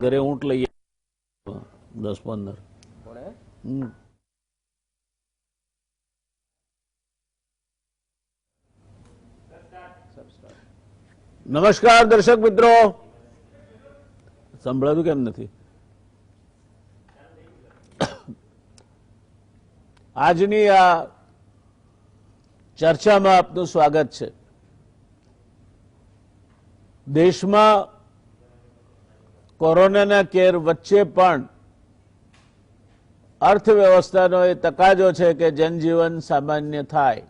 ઘરે ઊંટ લઈએ 10-15 નમસ્કાર દર્શક મિત્રો, સંભળાતું કેમ નથી? આજની આ ચર્ચામાં આપનું સ્વાગત છે. દેશમાં કોરોનાના કેર વચ્ચે પણ અર્થવ્યવસ્થાનો એ તકાજો છે કે જનજીવન સામાન્ય થાય,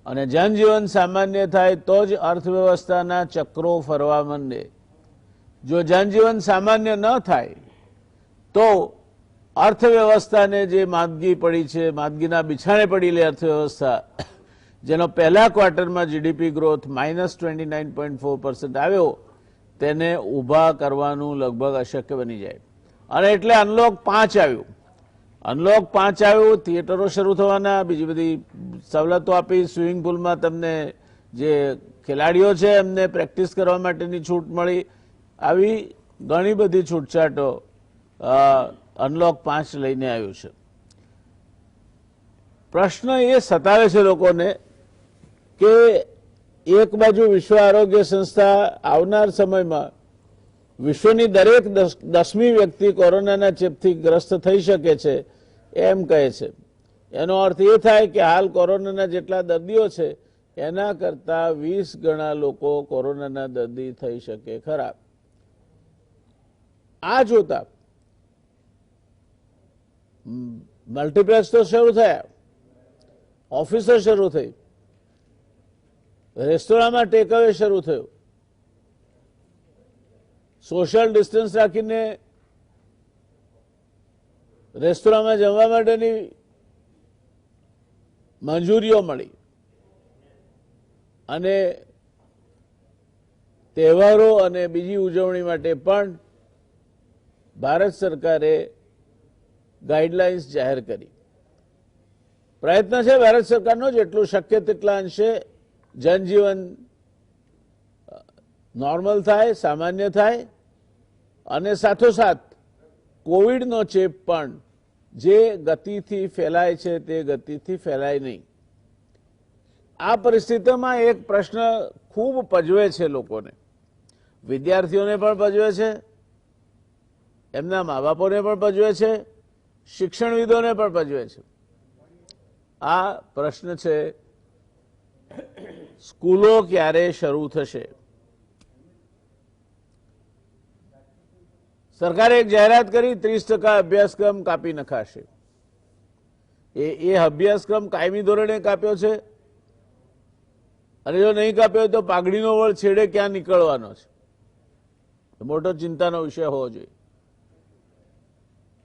અને જનજીવન સામાન્ય થાય તો જ અર્થવ્યવસ્થાના ચક્રો ફરવા માંડે. જો જનજીવન સામાન્ય ન થાય તો અર્થવ્યવસ્થાને જે માંદગી પડી છે, માંદગીના બિછાણે પડેલી અર્થવ્યવસ્થા, જેનો પહેલા ક્વાર્ટરમાં જીડીપી ગ્રોથ -29.4% આવ્યો, તેને ઊભા કરવાનું લગભગ અશક્ય બની જાય. અને એટલે અનલોક 5 આવ્યું. અનલોક 5 આવ્યું, થિયેટરો શરૂ થવાના, બીજી બધી સવલતો આપી, સ્વિમિંગ પુલમાં તમને જે ખેલાડીઓ છે એમને પ્રેક્ટિસ કરવા માટેની છૂટ મળી. આવી ઘણી બધી છૂટછાટો અનલોક 5 લઈને આવ્યું છે. પ્રશ્ન એ સતાવે છે લોકોને કે એક બાજુ વિશ્વ આરોગ્ય સંસ્થા આવનાર સમયમાં વિશ્વની દરેક 10મી વ્યક્તિ કોરોનાના ચેપથી ગ્રસ્ત થઈ શકે છે એમ કહે છે. એનો અર્થ એ થાય કે હાલ કોરોનાના જેટલા દર્દીઓ છે એના કરતા 20 ગણા લોકો કોરોનાના દર્દી થઈ શકે ખરા. આ જોતા મલ્ટીપ્લેક્સ તો શરૂ થયા, ઓફિસો શરૂ થઈ, રેસ્ટોરાંમાં ટેક અવે શરૂ થયું, સોશિયલ ડિસ્ટન્સ રાખીને રેસ્ટોરાંમાં જમવા માટેની મંજૂરીઓ મળી, અને તહેવારો અને બીજી ઉજવણી માટે પણ ભારત સરકારે ગાઈડલાઇન્સ જાહેર કરી. પ્રયત્ન છે ભારત સરકારનો જેટલું શક્ય તેટલા અંશે જનજીવન નોર્મલ થાય, સામાન્ય થાય, અને સાથોસાથ કોવિડનો ચેપ પણ જે ગતિથી ફેલાય છે તે ગતિથી ફેલાય નહીં. આ પરિસ્થિતિમાં એક પ્રશ્ન ખૂબ પજવે છે લોકોને, વિદ્યાર્થીઓને પણ પજવે છે, એમના મા બાપોને પણ પજવે છે, શિક્ષણવિદોને પણ પજવે છે. આ પ્રશ્ન છે, સ્કૂલો ક્યારે શરૂ થશે? સરકારે એક જાહેરાત કરી, 30% અભ્યાસક્રમ કાપી નખાશે. એ અભ્યાસક્રમ કાયમી ધોરણે કાપ્યો છે, અને જો નહીં કાપ્યો તો પાઘડીનો વળ છેડે ક્યાં નીકળવાનો છે, મોટો ચિંતાનો વિષય હોવો જોઈએ.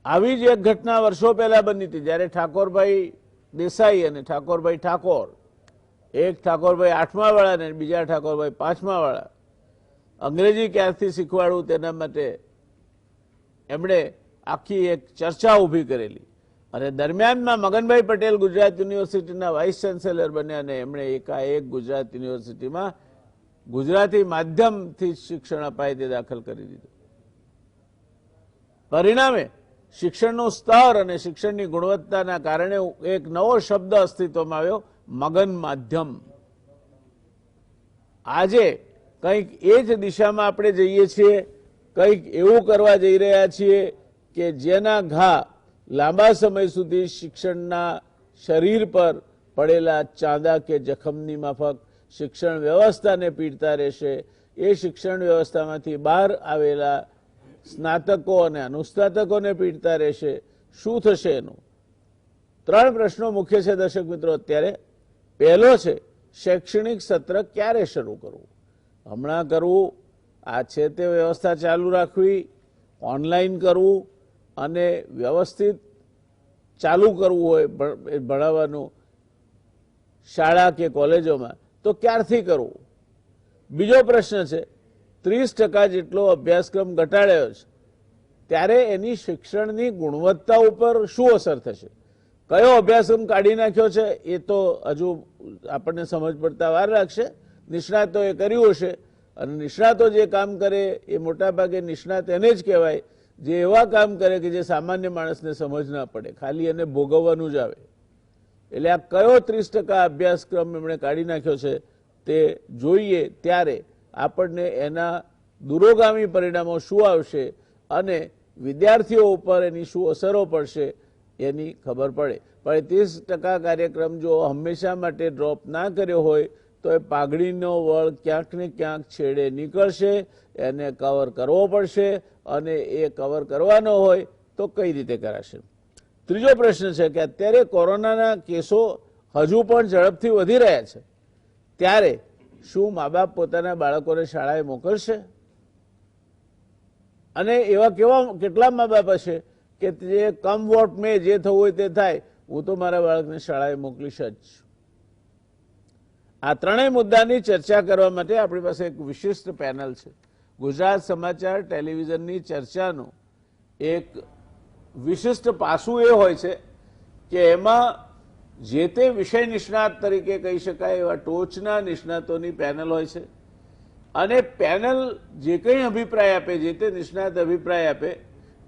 આવી જ એક ઘટના વર્ષો પહેલા બની હતી, જ્યારે ઠાકોરભાઈ દેસાઈ અને ઠાકોરભાઈ ઠાકોર, એક ઠાકોરભાઈ 8મા વાળા અને બીજા ઠાકોરભાઈ 5મા વાળા, અંગ્રેજી ક્યારથી શીખવાડવું તેના માટે એમણે આખી એક ચર્ચા ઊભી કરેલી. અને દરમિયાનમાં મગનભાઈ પટેલ ગુજરાત યુનિવર્સિટીના વાઇસ ચાન્સેલર બન્યા, અને એમણે એકાએક ગુજરાત યુનિવર્સિટીમાં ગુજરાતી માધ્યમથી શિક્ષણ અપાય તે દાખલ કરી દીધું. પરિણામે શિક્ષણનું સ્તર અને શિક્ષણની ગુણવત્તાના કારણે એક નવો શબ્દ અસ્તિત્વમાં આવ્યો, મગન માધ્યમ. આજે કંઈક એ જ દિશામાં આપણે જઈએ છીએ, કંઈક એવું કરવા જઈ રહ્યા છીએ કે જેના ઘા લાંબા સમય સુધી શિક્ષણના શરીર પર પડેલા ચાંદા કે જખમની માફક શિક્ષણ વ્યવસ્થાને પીડતા રહેશે. એ શિક્ષણ વ્યવસ્થામાંથી બહાર આવેલા સ્નાતકો અને અનુસ્નાતકોને પીડતા રહેશે. શું થશે એનું? 3 પ્રશ્નો મુખ્ય છે દર્શક મિત્રો અત્યારે. પહેલો છે, શૈક્ષણિક સત્ર ક્યારે શરૂ કરવું? હમણાં કરવું, આ છે તે વ્યવસ્થા ચાલુ રાખવી, ઓનલાઈન કરવું, અને વ્યવસ્થિત ચાલુ કરવું હોય ભણાવવાનું શાળા કે કોલેજોમાં તો ક્યારથી કરવું? બીજો પ્રશ્ન છે, 30% જેટલો અભ્યાસક્રમ ઘટાડ્યો છે, ત્યારે એની શિક્ષણની ગુણવત્તા ઉપર શું અસર થશે? કયો અભ્યાસક્રમ કાઢી નાખ્યો છે એ તો હજુ આપણને સમજ પડતા વાર લાગશે. નિષ્ણાતોએ કર્યું હશે, અને નિષ્ણાતો જે કામ કરે એ મોટા ભાગે નિષ્ણાત એને જ કહેવાય જે એવા કામ કરે કે જે સામાન્ય માણસને સમજ ના પડે, ખાલી એને ભોગવવાનું જ આવે. એટલે આ કયો 30% અભ્યાસક્રમ એમણે કાઢી નાખ્યો છે તે જોઈએ ત્યારે આપણને એના દૂરોગામી પરિણામો શું આવશે અને વિદ્યાર્થીઓ ઉપર એની શું અસરો પડશે એની ખબર પડે. પણ 30% કાર્યક્રમ જો હંમેશા માટે ડ્રોપ ના કર્યો હોય તો એ પાઘડીનો વળ ક્યાંક ને ક્યાંક છેડે નીકળશે, એને કવર કરવો પડશે અને એ કવર કરવાનો હોય તો કઈ રીતે કરાશે. ત્રીજો પ્રશ્ન છે કે અત્યારે કોરોનાના કેસો હજુ પણ ઝડપથી વધી રહ્યા છે, ત્યારે શું મા બાપ પોતાના બાળકોને શાળાએ મોકલશે? અને એવા કેટલા મા બાપ હશે કે જે કમ વોટ મેં જે થવું હોય તે થાય, હું તો મારા બાળકને શાળાએ મોકલીશ જ. આ ત્રણેય મુદ્દાની ચર્ચા કરવા માટે આપણી પાસે એક વિશિષ્ટ પેનલ છે. ગુજરાત સમાચાર ટેલિવિઝનની ચર્ચાનું એક વિશિષ્ટ પાસું એ હોય છે કે એમાં જે તે વિષય નિષ્ણાત તરીકે કહી શકાય એવા ટોચના નિષ્ણાતોની પેનલ હોય છે અને પેનલ જે કંઈ અભિપ્રાય આપે, જે તે નિષ્ણાત અભિપ્રાય આપે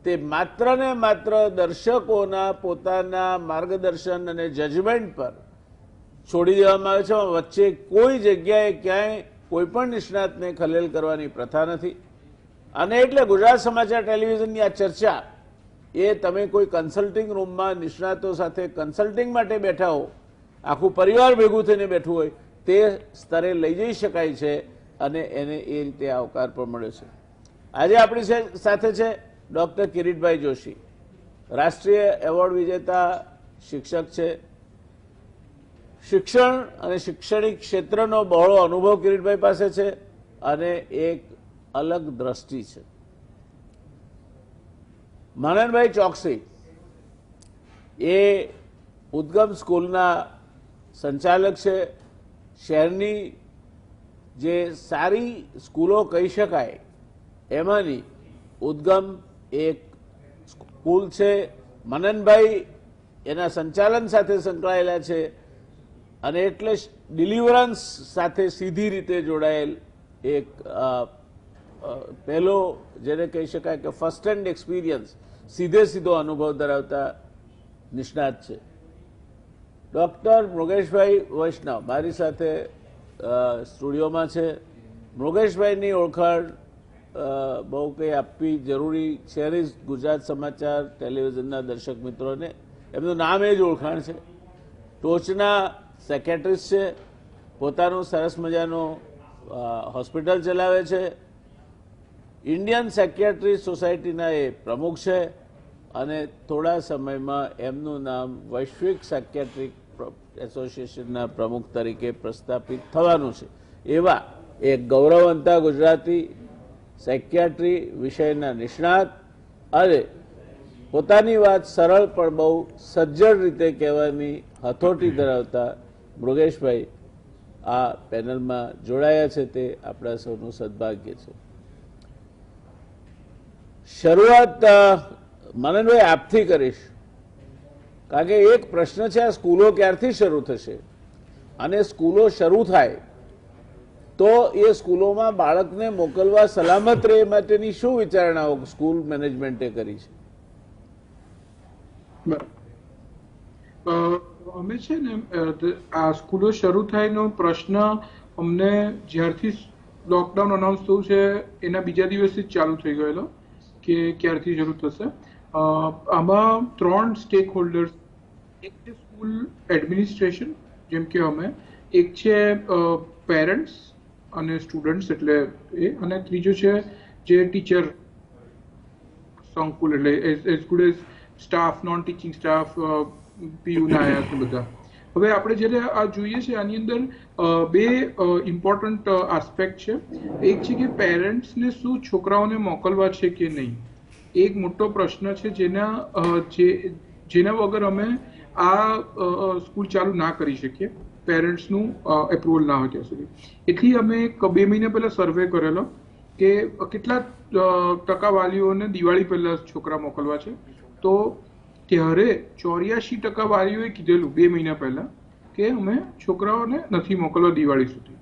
તે માત્ર ને માત્ર દર્શકોના પોતાના માર્ગદર્શન અને જજમેન્ટ પર છોડી દેવામાં આવે છે. વચ્ચે કોઈ જગ્યાએ ક્યાંય કોઈ પણ નિષ્ણાતને ખલેલ કરવાની પ્રથા નથી. અને એટલે ગુજરાત સમાચાર ટેલિવિઝનની આ ચર્ચા એ તમે કોઈ કન્સલ્ટિંગ રૂમમાં નિષ્ણાતો સાથે કન્સલ્ટિંગ માટે બેઠા હો, આખું પરિવાર ભેગું થઈને બેઠું હોય તે સ્તરે લઈ જઈ શકાય છે અને એને એ રીતે આવકાર પણ મળ્યો છે. આજે આપણી સાથે છે ડૉક્ટર કિરીટભાઈ જોશી, રાષ્ટ્રીય એવોર્ડ વિજેતા શિક્ષક છે. શિક્ષણ અને શૈક્ષણિક ક્ષેત્રનો બહોળો અનુભવ કિરીટભાઈ પાસે છે અને એક અલગ દ્રષ્ટિ છે. મનનભાઈ ચોકસી એ ઉદ્ગમ સ્કૂલના સંચાલક છે. શહેરની જે સારી સ્કૂલો કહી શકાય એમાંની ઉદ્ગમ એક સ્કૂલ છે. મનનભાઈ એના સંચાલન સાથે સંકળાયેલા છે અને એટલે ડિલિવરન્સ સાથે સીધી રીતે જોડાયેલ એક પહેલો જેને કહી શકાય કે ફર્સ્ટ હેન્ડ એક્સપિરિયન્સ, સીધો અનુભવ ધરાવતા નિષ્ણાત છે. ડૉક્ટર મૃગેશભાઈ વૈષ્ણવ મારી સાથે સ્ટુડિયોમાં છે. મૃગેશભાઈની ઓળખાણ બહુ કંઈ આપવી જરૂરી છે નહીં ગુજરાત સમાચાર ટેલિવિઝનના દર્શક મિત્રોને. એમનું નામ એ જ ઓળખાણ છે. ટોચના સેક્રેટરીસ છે, પોતાનું સરસ મજાનું હોસ્પિટલ ચલાવે છે. ઇન્ડિયન સેક્રેટરી સોસાયટીના એ પ્રમુખ છે અને થોડા સમયમાં એમનું નામ વૈશ્વિક સેક્રેટરી એસોસિએશનના પ્રમુખ તરીકે પ્રસ્થાપિત થવાનું છે. એવા એક ગૌરવવંતા ગુજરાતી સેક્રેટરી વિષયના નિષ્ણાત અને પોતાની વાત સરળ પણ બહુ સજ્જડ રીતે કહેવાની હથોટી ધરાવતા મૃગેશભાઈ આ પેનલમાં જોડાયા છે તે આપણા સૌનું સદભાગ્ય છે. શરૂઆત મનનભાઈ આપથી કરીશ, કારણ કે એક પ્રશ્ન છે આ સ્કૂલો ક્યારથી શરૂ થશે અને સ્કૂલો શરૂ થાય તો એ સ્કૂલોમાં બાળકને મોકલવા સલામત રહે માટેની શું વિચારણાઓ સ્કૂલ મેનેજમેન્ટે કરી છે? અમે છે ને આ સ્કૂલો શરૂ થાયનો પ્રશ્ન અમને જ્યારથી લોકડાઉન અનાઉન્સ થયું છે એના બીજા દિવસથી જ ચાલુ થઈ ગયેલો કે ક્યારથી શરૂ થશે. આમાં 3 સ્ટેક હોલ્ડર્સ, એક છે સ્કૂલ એડમિનિસ્ટ્રેશન જેમ કે અમે, એક છે પેરેન્ટ્સ અને સ્ટુડન્ટ્સ એટલે એ, અને ત્રીજો છે જે ટીચર સંકુલ એટલે as good as staff, non teaching staff, પીયુ નાયક બધા. હવે આપણે જ્યારે આ જોઈએ છે આની અંદર બે ઇમ્પોર્ટન્ટ આસ્પેક્ટ છે. એક છે કે પેરેન્ટ્સને શું છોકરાઓને મોકલવા છે કે નહીં, એક મોટો પ્રશ્ન છે જેના વગર અમે આ સ્કૂલ ચાલુ ના કરી શકીએ, પેરેન્ટ્સનું એપ્રુવલ ના હોય ત્યાં સુધી. એટલે અમે 2 મહિના પહેલા સર્વે કરેલો કે કેટલા ટકા વાલીઓને દિવાળી પહેલા છોકરા મોકલવા છે. તો ત્યારે 84% વાલીઓએ કીધેલું 2 મહિના પહેલા કે અમે છોકરાઓને નથી મોકલવા દિવાળી સુધી.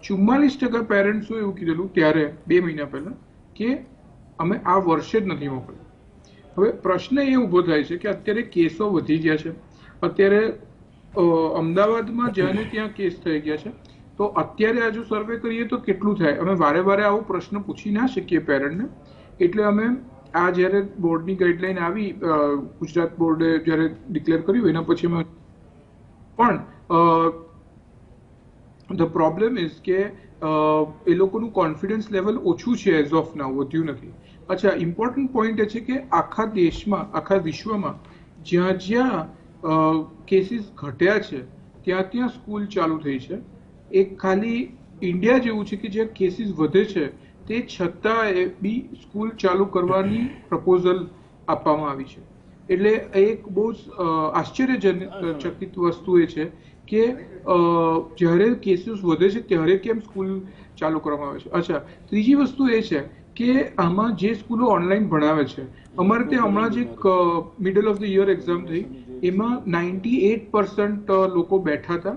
44% પેરેન્ટ્સો એવું કીધેલું ત્યારે 2 મહિના પહેલા કે અમે આ વર્ષે જ નથી મોકલ્યું. હવે પ્રશ્ન એ ઊભો થાય છે કે અત્યારે કેસો વધી ગયા છે. અત્યારે અમદાવાદમાં જ્યાં ને ત્યાં કેસ થઈ ગયા છે. તો અત્યારે આ જો સર્વે કરીએ તો કેટલું થાય? અમે વારે વારે આવો પ્રશ્ન પૂછી ના શકીએ પેરેન્ટને. એટલે અમે આ જ્યારે બોર્ડની ગાઈડલાઈન આવી, ગુજરાત બોર્ડે જ્યારે ડિક્લેર કર્યું એના પછી અમે પણ ધ પ્રોબ્લેમ ઇઝ કે એ લોકોનું કોન્ફિડન્સ લેવલ ઓછું છે એઝ ઓફ નાઉ, વધ્યું નથી. અચ્છા, ઇમ્પોર્ટન્ટ પોઈન્ટ એ છે કે આખા દેશમાં, આખા વિશ્વમાં જ્યાં જ્યાં કેસીસ ઘટ્યા છે ત્યાં ત્યાં સ્કૂલ ચાલુ થઈ છે. એક ખાલી ઇન્ડિયા જેવું છે કે જ્યાં કેસીસ વધે છે તે છતાં બી સ્કૂલ ચાલુ કરવાની પ્રપોઝલ આપવામાં આવી છે. એટલે એક બહુ જ આશ્ચર્યચકિત વસ્તુ એ છે કે જ્યારે કેસીસ વધે છે ત્યારે કેમ સ્કૂલ ચાલુ કરવામાં આવે છે. અચ્છા, ત્રીજી વસ્તુ એ છે કે આમાં જે સ્કૂલો ઓનલાઈન ભણાવે છે, અમારે ત્યાં હમણાં જ એક middle of the year exam થઈ, એમાં 98% લોકો બેઠા હતા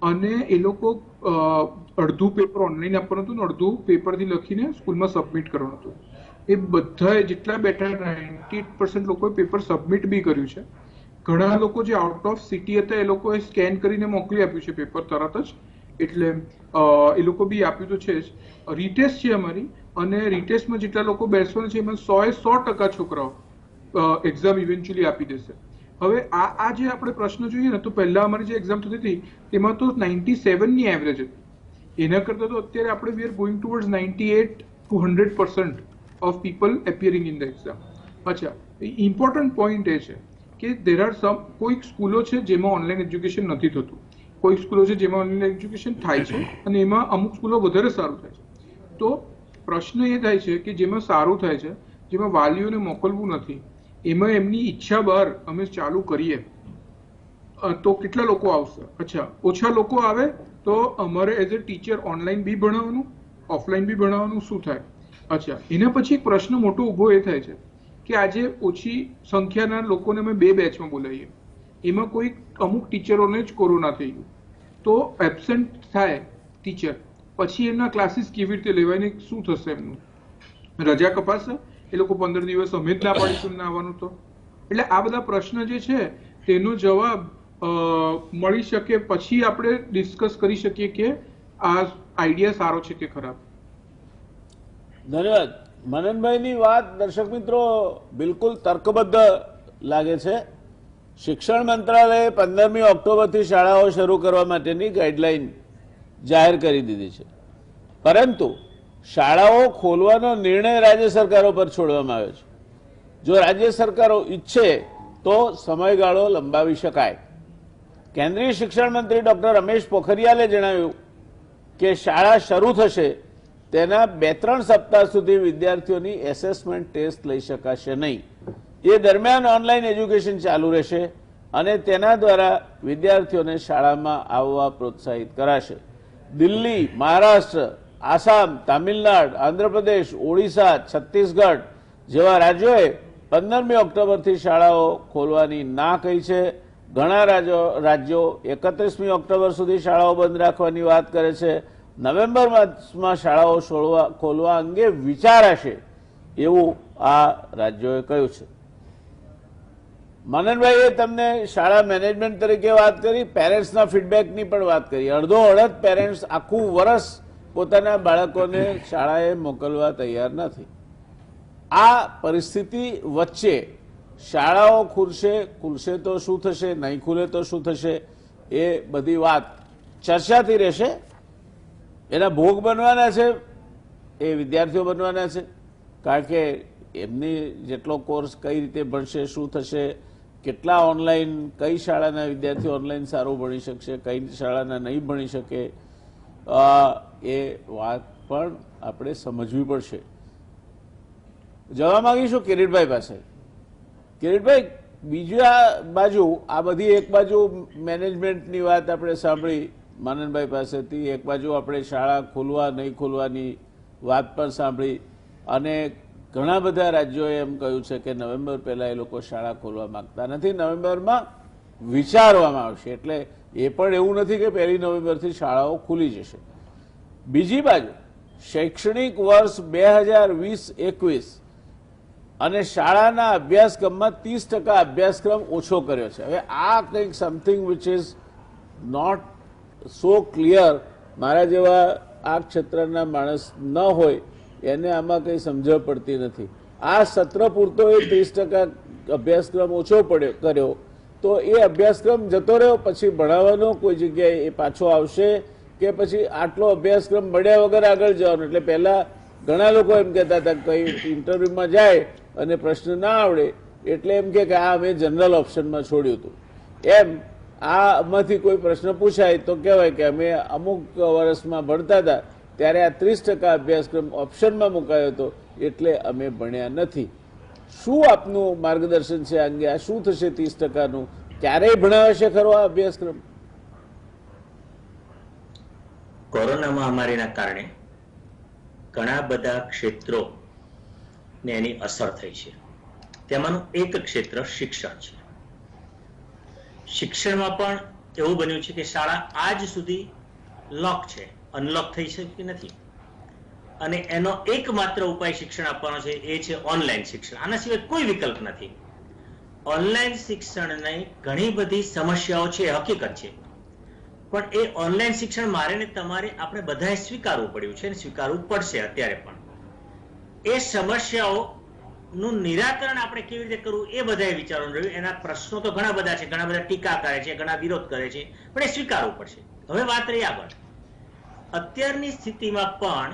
અને એ લોકો અડધું પેપર ઓનલાઈન આપવાનું હતું ને અડધું પેપરથી લખીને સ્કૂલમાં સબમિટ કરવાનું હતું. એ બધાએ જેટલા બેઠા 98% લોકોએ પેપર સબમિટ બી કર્યું છે. ઘણા લોકો જે આઉટ ઓફ સિટી હતા એ લોકોએ સ્કેન કરીને મોકલી આપ્યું છે પેપર તરત જ. એટલે એ લોકો બી આપ્યું તો છે જ. રીટેસ્ટ છે અમારી, અને રીટેસ્ટમાં જેટલા લોકો બેસવાના છે એમાં 100% છોકરાઓ એક્ઝામ ઇવેન્ચ્યુઅલી આપી દેશે. હવે આ જે આપણે પ્રશ્ન જોઈએ ને, તો પહેલા અમારી જે એક્ઝામ થતી હતી તેમાં તો 97ની એવરેજ હતી. એના કરતાં તો અત્યારે આપણે we are going towards 98 to 100% of people appearing in the exam. અચ્છા, ઇમ્પોર્ટન્ટ પોઈન્ટ એ છે કે દેર આર સમ, કોઈક સ્કૂલો છે જેમાં ઓનલાઈન એજ્યુકેશન નથી થતું, કોઈક સ્કૂલો છે જેમાં ઓનલાઈન એજ્યુકેશન થાય છે અને એમાં અમુક સ્કૂલો વધારે સારું થાય છે. તો પ્રશ્ન એ થાય છે કે જેમાં સારું થાય છે, જેમાં વાલીઓને મોકલવું નથી, એમાં એમની ઈચ્છા બહાર અમે ચાલુ કરીએ તો કેટલા લોકો આવશે? અચ્છા, ઓછા લોકો આવે તો અમારે એઝ અ ટીચર ઓનલાઈન બી ભણાવવાનું, ઓફલાઈન બી ભણાવવાનું, શું થાય? અચ્છા, એના પછી એક પ્રશ્ન મોટો ઊભો એ થાય છે કે આજે ઓછી સંખ્યાના લોકોને અમે 2 બેચમાં બોલાવીએ, એમાં કોઈ અમુક ટીચરોને જ કોરોના થઈ ગયું, તો એબસેન્ટ થાય ટીચર, પછી એમના ક્લાસીસ કેવી રીતે લેવાય ને શું થશે? એમનું રજા કપાશે? એ લોકો 15 દિવસ અમે જ ના પાડીશું ના આવવાનું તો? એટલે આ બધા પ્રશ્ન જે છે તેનો જવાબ મળી શકે પછી આપણે ડિસ્કસ કરી શકીએ કે આ આઈડિયા સારો છે કે ખરાબ. ધન્યવાદ. મનનભાઈની વાત દર્શક મિત્રો બિલકુલ તર્કબદ્ધ લાગે છે. શિક્ષણ મંત્રાલયે 15મી ઓક્ટોબરથી શાળાઓ શરૂ કરવા માટેની ગાઈડલાઈન જાહેર કરી દીધી છે, પરંતુ શાળાઓ ખોલવાનો નિર્ણય રાજ્ય સરકારો પર છોડવામાં આવ્યો છે. જો રાજ્ય સરકારો ઈચ્છે તો સમયગાળો લંબાવી શકાય. કેન્દ્રીય શિક્ષણ મંત્રી ડોક્ટર રમેશ પોખરિયાલે જણાવ્યું કે શાળા શરૂ થશે તેના 2-3 સપ્તાહ સુધી વિદ્યાર્થીઓની એસેસમેન્ટ ટેસ્ટ લઈ શકાશે નહીં. એ દરમિયાન ઓનલાઈન એજ્યુકેશન ચાલુ રહેશે અને તેના દ્વારા વિદ્યાર્થીઓને શાળામાં આવવા પ્રોત્સાહિત કરાશે. દિલ્હી, મહારાષ્ટ્ર, આસામ, તામિલનાડુ, આંધ્રપ્રદેશ, ઓડિશા, છત્તીસગઢ જેવા રાજ્યોએ 15મી ઓક્ટોબરથી શાળાઓ ખોલવાની ના કહી છે. ઘણા રાજ્યો 31મી ઓક્ટોબર સુધી શાળાઓ બંધ રાખવાની વાત કરે છે. નવેમ્બર માસમાં શાળાઓ ખોલવા અંગે વિચારાશે એવું આ રાજ્યોએ કહ્યું છે. મનનભાઈએ તમને શાળા મેનેજમેન્ટ તરીકે વાત કરી, પેરેન્ટ્સના ફીડબેકની પણ વાત કરી. અડધો અડધ પેરેન્ટ્સ આખું વર્ષ પોતાના બાળકોને શાળાએ મોકલવા તૈયાર નથી. આ પરિસ્થિતિ વચ્ચે શાળાઓ ખુલશે તો શું થશે, નહીં ખુલે તો શું થશે, એ બધી વાત ચર્ચાથી રહેશે. એના ભોગ બનવાના છે એ વિદ્યાર્થીઓ બનવાના છે, કારણ કે એમની જેટલો કોર્સ કઈ રીતે ભણશે, શું થશે, કેટલા ઓનલાઈન, કઈ શાળાના વિદ્યાર્થીઓ ઓનલાઈન સારું ભણી શકશે, કઈ શાળાના નહીં ભણી શકે, એ વાત પણ આપણે સમજવી પડશે. જવા માંગીશું કિરીટભાઈ પાસે. કિરીટભાઈ, બીજા બાજુ આ બધી એક બાજુ મેનેજમેન્ટની વાત આપણે સાંભળી માનનભાઈ પાસેથી, એક બાજુ આપણે શાળા ખોલવા નહીં ખોલવાની વાત પણ સાંભળી, અને ઘણા બધા રાજ્યોએ એમ કહ્યું છે કે નવેમ્બર પહેલાં એ લોકો શાળા ખોલવા માંગતા નથી, નવેમ્બરમાં વિચારવામાં આવશે. એટલે એ પણ એવું નથી કે 1 નવેમ્બરથી શાળાઓ ખુલી જશે. બીજી બાજુ શૈક્ષણિક વર્ષ 2020-21 અને શાળાના અભ્યાસક્રમમાં 30% અભ્યાસક્રમ ઓછો કર્યો છે. હવે આ કંઈક something which is not so clear. મારા જેવા આ ક્ષેત્રના માણસ ન હોય એને આમાં કંઈ સમજણ પડતી નથી. આ સત્ર પૂરતો એ 30% અભ્યાસક્રમ ઓછો કર્યો તો એ અભ્યાસક્રમ જતો રહ્યો, પછી ભણાવવાનો કોઈ જગ્યાએ એ પાછો આવશે કે પછી આટલો અભ્યાસક્રમ મળ્યા વગર આગળ જવાનો. એટલે પહેલાં ઘણા લોકો એમ કહેતા હતા કે કંઈ ઇન્ટરવ્યૂમાં જાય અને પ્રશ્ન ના આવડે એટલે એમ કે આ અમે જનરલ ઓપ્શનમાં છોડ્યું હતું. એમ આમાંથી કોઈ પ્રશ્ન પૂછાય તો કહેવાય કે અમે અમુક વર્ષમાં ભણતા હતા ત્યારે આ 30% અભ્યાસક્રમ ઓપ્શનમાં મુકાયો હતો એટલે અમે ભણ્યા નથી. શું આપનું માર્ગદર્શન છે આ અંગે? આ શું થશે 30%નું? ક્યારેય ભણાવશે ખરો આ અભ્યાસક્રમ? કોરોના મહામારીના કારણે ઘણા બધા ક્ષેત્રોને એની અસર થઈ છે. તેમાંનું એક ક્ષેત્ર શિક્ષણ છે. શિક્ષણમાં પણ એવું બન્યું છે કે શાળા આજ સુધી લોક છે, અનલોક થઈ શકી નથી. અને એનો એકમાત્ર ઉપાય શિક્ષણ આપવાનો છે એ છે ઓનલાઈન શિક્ષણ. આના સિવાય કોઈ વિકલ્પ નથી. ઓનલાઈન શિક્ષણની ઘણી બધી સમસ્યાઓ છે, હકીકત છે, પણ એ ઓનલાઈન શિક્ષણ મારે ને તમારે આપણે બધાએ સ્વીકારવું પડ્યું છે અને સ્વીકારવું પડશે અત્યારે પણ. એ સમસ્યાઓનું નિરાકરણ આપણે કેવી રીતે કરવું એ બધાએ વિચારવાનું રહ્યું. એના પ્રશ્નો તો ઘણા બધા છે, ઘણા બધા ટીકા કરે છે, ઘણા વિરોધ કરે છે, પણ એ સ્વીકારવું પડશે. હવે વાત રહી આગળ. અત્યારની સ્થિતિમાં પણ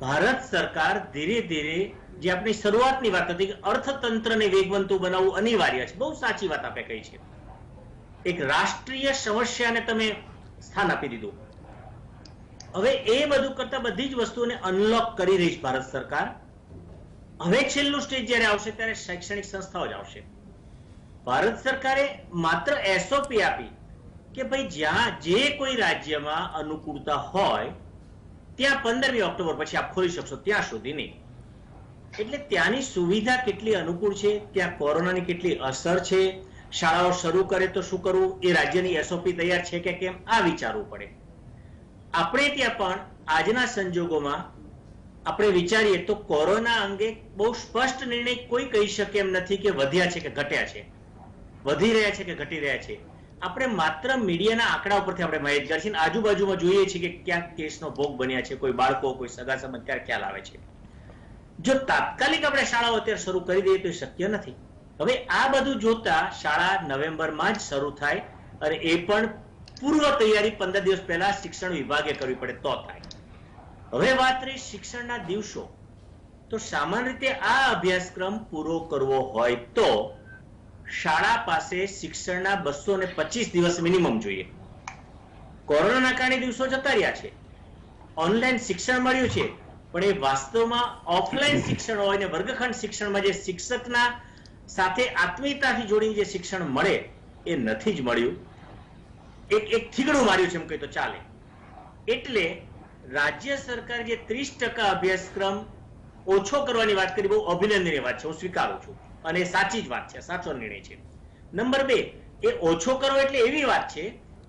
ભારત સરકાર ધીરે ધીરે, જે આપણી શરૂઆતની વાત હતી કે અર્થતંત્રને વેગવંતું બનાવવું અનિવાર્ય છે, બહુ સાચી વાત આપણે કહી છે. એક રાષ્ટ્રીય સમસ્યાને તમે સ્થાન આપી દીધું. હવે એ બધું કરતા બધી જ વસ્તુઓને અનલોક કરી રહી છે ભારત સરકાર. હવે છેલ્લું સ્ટેજ જ્યારે આવશે ત્યારે શૈક્ષણિક સંસ્થાઓ જ આવશે. ભારત સરકારે માત્ર એસઓપી આપી કે ભાઈ જ્યાં જે કોઈ રાજ્યમાં અનુકૂળતા હોય ત્યાં 15મી ઓક્ટોબર પછી આપ ખોલી શકશો, ત્યાં સુધી નહીં. એટલે ત્યાંની સુવિધા કેટલી અનુકૂળ છે, ત્યાં કોરોનાની કેટલી અસર છે, શાળાઓ શરૂ કરે તો શું કરવું, એ રાજ્યની એસઓપી તૈયાર છે કે કેમ, આ વિચારવું પડે. આપણે ત્યાં પણ આજના સંજોગોમાં આપણે વિચારીએ તો કોરોના અંગે બહુ સ્પષ્ટ નિર્ણય કોઈ કહી શકે એમ નથી કે વધ્યા છે કે ઘટ્યા છે, વધી રહ્યા છે કે ઘટી રહ્યા છે. આપણે માત્ર મીડિયાના આંકડા ઉપરથી આપણે માહિતગાર છીએ, આજુબાજુમાં જોઈએ છીએ કે ક્યાંક કેસનો ભોગ બન્યા છે, કોઈ બાળકો, કોઈ સગા સંબંધ, ખ્યાલ આવે છે. જો તાત્કાલિક આપણે શાળાઓ અત્યારે શરૂ કરી દઈએ તો એ શક્ય નથી. હવે આ બધું જોતા શાળા નવેમ્બરમાં જ શરૂ થાય અને એ પણ પૂર્વ તૈયારી 15 દિવસ પહેલા શિક્ષણ વિભાગે કરવી પડે તો થાય. હવે વાત રહી શિક્ષણના દિવસો, તો સામાન્ય રીતે આ અભ્યાસક્રમ પૂરો કરવો હોય તો શાળા પાસે શિક્ષણના 225 દિવસ મિનિમમ જોઈએ. કોરોનાના કારણે દિવસો જતા રહ્યા છે, ઓનલાઈન શિક્ષણ મળ્યું છે, પણ એ વાસ્તવમાં ઓફલાઈન શિક્ષણ હોય ને વર્ગખંડ શિક્ષણમાં જે શિક્ષકના સાથે આત્મીયતાથી જોડીને જે શિક્ષણ મળે એ નથી જ મળ્યું. એક થીગડું માર્યું છે એમ કહી તો ચાલે. એટલે રાજ્ય સરકાર જે 30% અભ્યાસક્રમ ઓછો કરવાની વાત કરી, બહુ અભિનંદનીય વાત છે, હું સ્વીકારું છું અને એ સાચી જ વાત છે, સાચો નિર્ણય છે. નંબર 2, એ ઓછો કરવો એટલે એવી વાત છે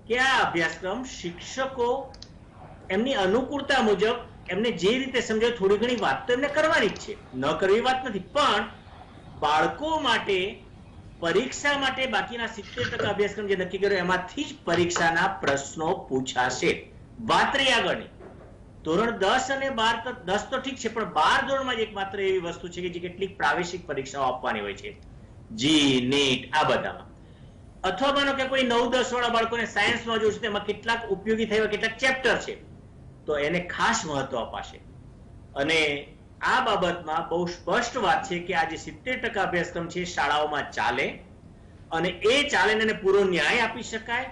કે આ અભ્યાસક્રમ શિક્ષકો એમની અનુકૂળતા મુજબ એમને જે રીતે સમજાય થોડી ઘણી વાત તો એમને કરવાની જ છે, ન કરવી વાત નથી, પણ બાળકો માટે પરીક્ષા માટે બાકીના 70% અભ્યાસક્રમ જે નક્કી કર્યો એમાંથી જ પરીક્ષાના પ્રશ્નો પૂછાશે. વાત રહી આગળની, ધોરણ 10 અને 12, 10 તો ઠીક છે, પણ 12 ધોરણમાં જ એકમાત્ર એવી વસ્તુ છે કે જે કેટલીક પ્રાવેશિક પરીક્ષાઓ આપવાની હોય છે, જી, નીટ, આ બધામાં. અથવા માનો કે કોઈ 9-10 વાળા બાળકોને સાયન્સમાં જોયું છે, તેમાં કેટલાક ઉપયોગી થયા કેટલાક ચેપ્ટર છે, તો એને ખાસ મહત્વ અપાશે. અને આ બાબતમાં બહુ સ્પષ્ટ વાત છે કે આ જે 70% અભ્યાસક્રમ છે શાળાઓમાં ચાલે, અને એ ચાલે ને પૂરો ન્યાય આપી શકાય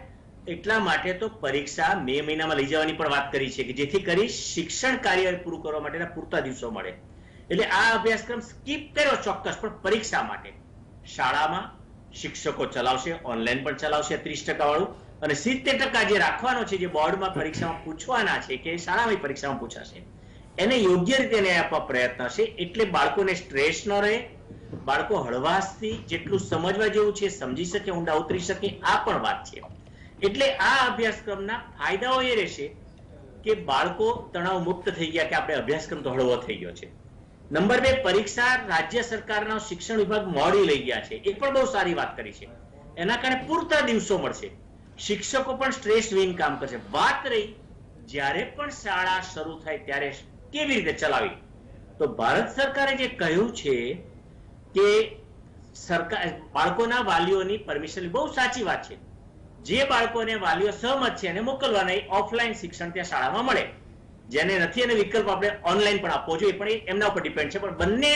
એટલા માટે તો પરીક્ષા મે મહિનામાં લઈ જવાની પણ વાત કરી છે કે જેથી કરી શિક્ષણ કાર્ય પૂરું કરવા માટેના પૂરતા દિવસો મળે. એટલે આ અભ્યાસક્રમ સ્કીપ કર્યો ચોક્કસ, પણ પરીક્ષા માટે શાળામાં શિક્ષકો ચલાવશે, ઓનલાઈન પણ ચલાવશે 30% વાળું, અને 70% જે રાખવાનો છે, જે બોર્ડમાં પરીક્ષામાં પૂછવાના છે કે શાળામાં પરીક્ષામાં પૂછાશે, એને યોગ્ય રીતે ન્યાય આપવા પ્રયત્ન હશે. એટલે બાળકોને સ્ટ્રેસ ન રહે, બાળકો હળવાશથી જેટલું સમજવા જેવું છે સમજી શકે, ઊંડા ઉતરી શકે, આ પણ વાત છે. એટલે આ અભ્યાસક્રમના ફાયદાઓ એ રહેશે કે બાળકો તણાવ મુક્ત થઈ ગયા કે આપણે અભ્યાસક્રમ તો હળવો થઈ ગયો છે. નંબર 2, પરીક્ષા રાજ્ય સરકારના શિક્ષણ વિભાગ મોડી લઈ ગયા છે, એ પણ બહુ સારી વાત કરી છે. એના કારણે પૂરતા દિવસો મળશે, શિક્ષકો પણ સ્ટ્રેસ વિન કામ કરશે. વાત રહી જ્યારે પણ શાળા શરૂ થાય ત્યારે કેવી રીતે ચલાવી, તો ભારત સરકારે જે કહ્યું છે કે સરકાર બાળકોના વાલીઓની પરમિશન, બહુ સાચી વાત છે. જે બાળકોને વાલીઓ સહમત છે એને મોકલવાના, ઓફલાઈન શિક્ષણ ત્યાં શાળામાં મળે. જેને નથી એને વિકલ્પ આપણે ઓનલાઈન પણ આપવો જોઈએ, પણ એ એમના ઉપર ડિપેન્ડ છે. પણ બંને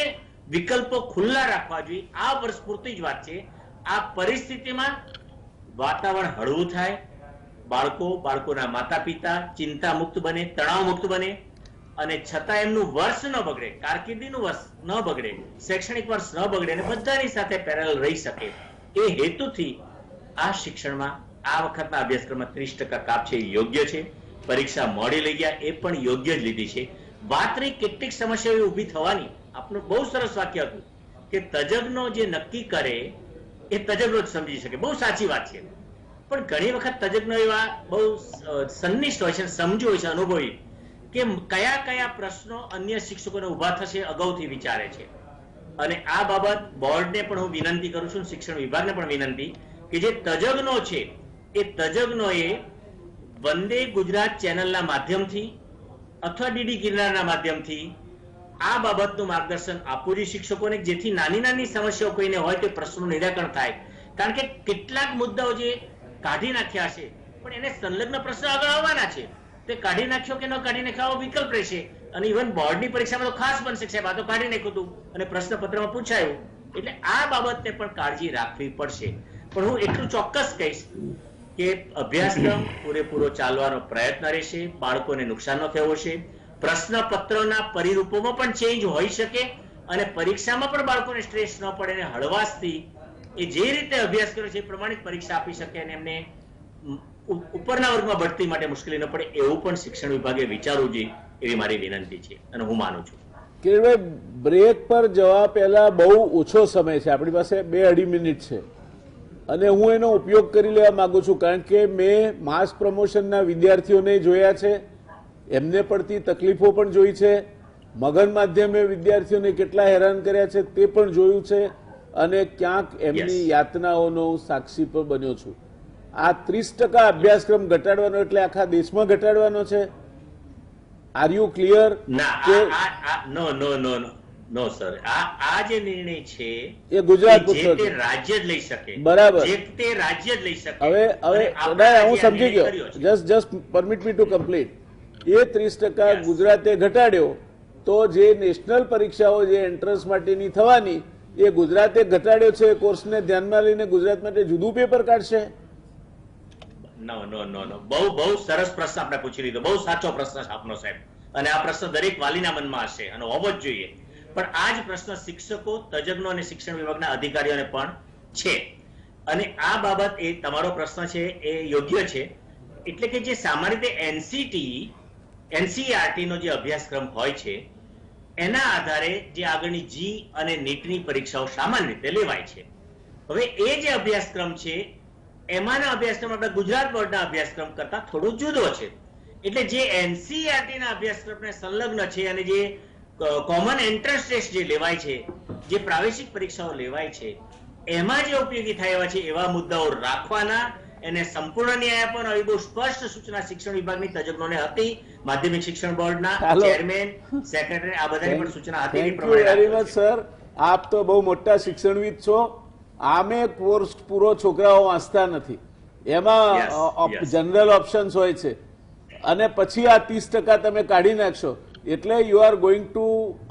વિકલ્પો ખુલ્લા રાખવા જોઈએ. આ વર્ષ પૂરતી જ વાત છે. આ પરિસ્થિતિમાં વાતાવરણ હળવું થાય, બાળકોના માતા પિતા ચિંતા મુક્ત બને, તણાવ મુક્ત બને, અને છતાં એમનું વર્ષ ન બગડે, કારકિર્દીનું વર્ષ ન બગડે, શૈક્ષણિક વર્ષ ન બગડે અને બધાની સાથે પેરેલલ રહી શકે, એ હેતુથી આ શિક્ષણમાં આ વખતના અભ્યાસક્રમમાં 30% કાપ છે, એ યોગ્ય છે. પરીક્ષા મોડી લઈ ગયા એ પણ યોગ્ય જ લીધી છે. વાત રહી કેટલીક સમસ્યાઓ ઊભી થવાની, આપનું બહુ સરસ વાક્ય હતું કે તજજ્ઞો જે નક્કી કરે એ તજજ્ઞો જ સમજી શકે, બહુ સાચી વાત છે. પણ ઘણી વખત તજજ્ઞો એવા બહુ સંનિષ્ઠ હોય છે, સમજુ હોય છે, અનુભવી, કે કયા કયા પ્રશ્નો અન્ય શિક્ષકોને ઊભા થશે અગાઉથી વિચારે છે. અને આ બાબત બોર્ડને પણ હું વિનંતી કરું છું, શિક્ષણ વિભાગને પણ વિનંતી કે જે તજજ્ઞો છે એ તજજ્ઞોએ વંદે ગુજરાત ચેનલના માધ્યમથી અથવા ડીડી ગિરનારના માધ્યમથી આ બાબતનું માર્ગદર્શન આપવું જોઈએ શિક્ષકોને, જેથી નાની નાની સમસ્યાઓ કોઈને હોય તો પ્રશ્નનું નિરાકરણ થાય. કારણ કે કેટલાક મુદ્દાઓ જે કાઢી નાખ્યા છે પણ એને સંલગ્ન પ્રશ્નો આગળ આવવાના છે, તે કાઢી નાખ્યો કે ન કાઢી નાખ્યો વિકલ્પ રહેશે. અને ઇવન બોર્ડની પરીક્ષામાં તો ખાસ બનશે, સાહેબ આ તો કાઢી નાખ્યું હતું અને પ્રશ્નપત્રમાં પૂછાયું. એટલે આ બાબતને પણ કાળજી રાખવી પડશે. પણ હું એટલું ચોક્કસ કહીશ કે અભ્યાસક્રમ પૂરેપૂરો ચાલવાનો પ્રયત્ન રહેશે, બાળકોને નુકસાન ન થયું હશે, પ્રશ્નપત્રના પરિરૂપોમાં પણ ચેન્જ હોઈ શકે અને પરીક્ષામાં પણ બાળકોને સ્ટ્રેસ ન પડે અને હળવાશથી એ જે રીતે અભ્યાસ કર્યો છે એ પ્રમાણિત પરીક્ષા આપી શકે અને એમને ઉપરના વર્ગમાં બઢતી માટે મુશ્કેલી ન પડે એવું પણ શિક્ષણ વિભાગે વિચારવું જોઈએ, એવી મારી વિનંતી છે અને હું માનું છું. કિરીટભાઈ, બ્રેક પર જવા પહેલા બહુ ઓછો સમય છે, આપણી પાસે 2-2.5 મિનિટ છે અને હું એનો ઉપયોગ કરી લેવા માંગુ છું. કારણ કે મેં માસ પ્રમોશનના વિદ્યાર્થીઓને જોયા છે, એમને પડતી તકલીફો પણ જોઈ છે, મગન માધ્યમે વિદ્યાર્થીઓને કેટલા હેરાન કર્યા છે તે પણ જોયું છે અને ક્યાંક એમની યાતનાઓનો સાક્ષી પણ બન્યો છું. આ 30% અભ્યાસક્રમ ઘટાડવાનો એટલે આખા દેશમાં ઘટાડવાનો છે. Are you clear? No sir, આ જે નિર્ણય છે એ ગુજરાત જે તે રાજ્ય જ લઈ શકે, બરાબર, જે તે રાજ્ય જ લઈ શકે. હવે હું સમજી ગયો, just permit me to complete. એ 30% ગુજરાતે ઘટાડ્યો તો જે નેશનલ પરીક્ષાઓ જે એન્ટ્રન્સ માટેની થવાની એ ગુજરાતે ઘટાડ્યો છે, કોર્સને ધ્યાનમાં લઈને ગુજરાત માટે જુદું પેપર કાઢશે? નો, બહુ સરસ પ્રશ્ન આપણે પૂછી લીધો, બહુ સાચો પ્રશ્ન છે આપનો સાહેબ, અને આ પ્રશ્ન દરેક વાલીના મનમાં હશે અને હોવો જ જોઈએ. પણ આ જ પ્રશ્ન શિક્ષકો, તજજ્ઞો અને શિક્ષણ વિભાગના અધિકારીઓને પણ છે. અને આ બાબત, એ તમારો પ્રશ્ન છે એ યોગ્ય છે. એટલે કે જે સામાન્ય રીતે NCERT નો જે અભ્યાસક્રમ હોય છે એના આધારે જે આગળની જી અને નીટની પરીક્ષાઓ સામાન્ય રીતે લેવાય છે. હવે એ જે અભ્યાસક્રમ છે એમાંના અભ્યાસક્રમ આપણા ગુજરાત બોર્ડના અભ્યાસક્રમ કરતા થોડો જુદો છે. એટલે જે NCERT ના અભ્યાસક્રમને સંલગ્ન છે અને જે કોમન એન્ટ્રન્સ ટેસ્ટ જે લેવાય છે, જે પ્રાવેશિક પરીક્ષાઓ લેવાય છે, એમાં જે ઉપયોગી થાય એવા છે એવા મુદ્દાઓ રાખવાના, એને સંપૂર્ણ ન્યાય આપવાનો આવી બહુ સ્પષ્ટ સૂચના શિક્ષણ વિભાગની તજજ્ઞોને હતી, માધ્યમિક શિક્ષણ બોર્ડના ચેરમેન, સેક્રેટરી, આ બધાની પણ સૂચના હતી. Thank you very much sir. આપ તો બહુ મોટા શિક્ષણવિદ છો. આમે કોર્સ પૂરો છોકરાઓ વાંચતા નથી, એમાં જનરલ ઓપ્શન્સ હોય છે અને પછી આ 30% તમે કાઢી નાખશો એટલે you are going to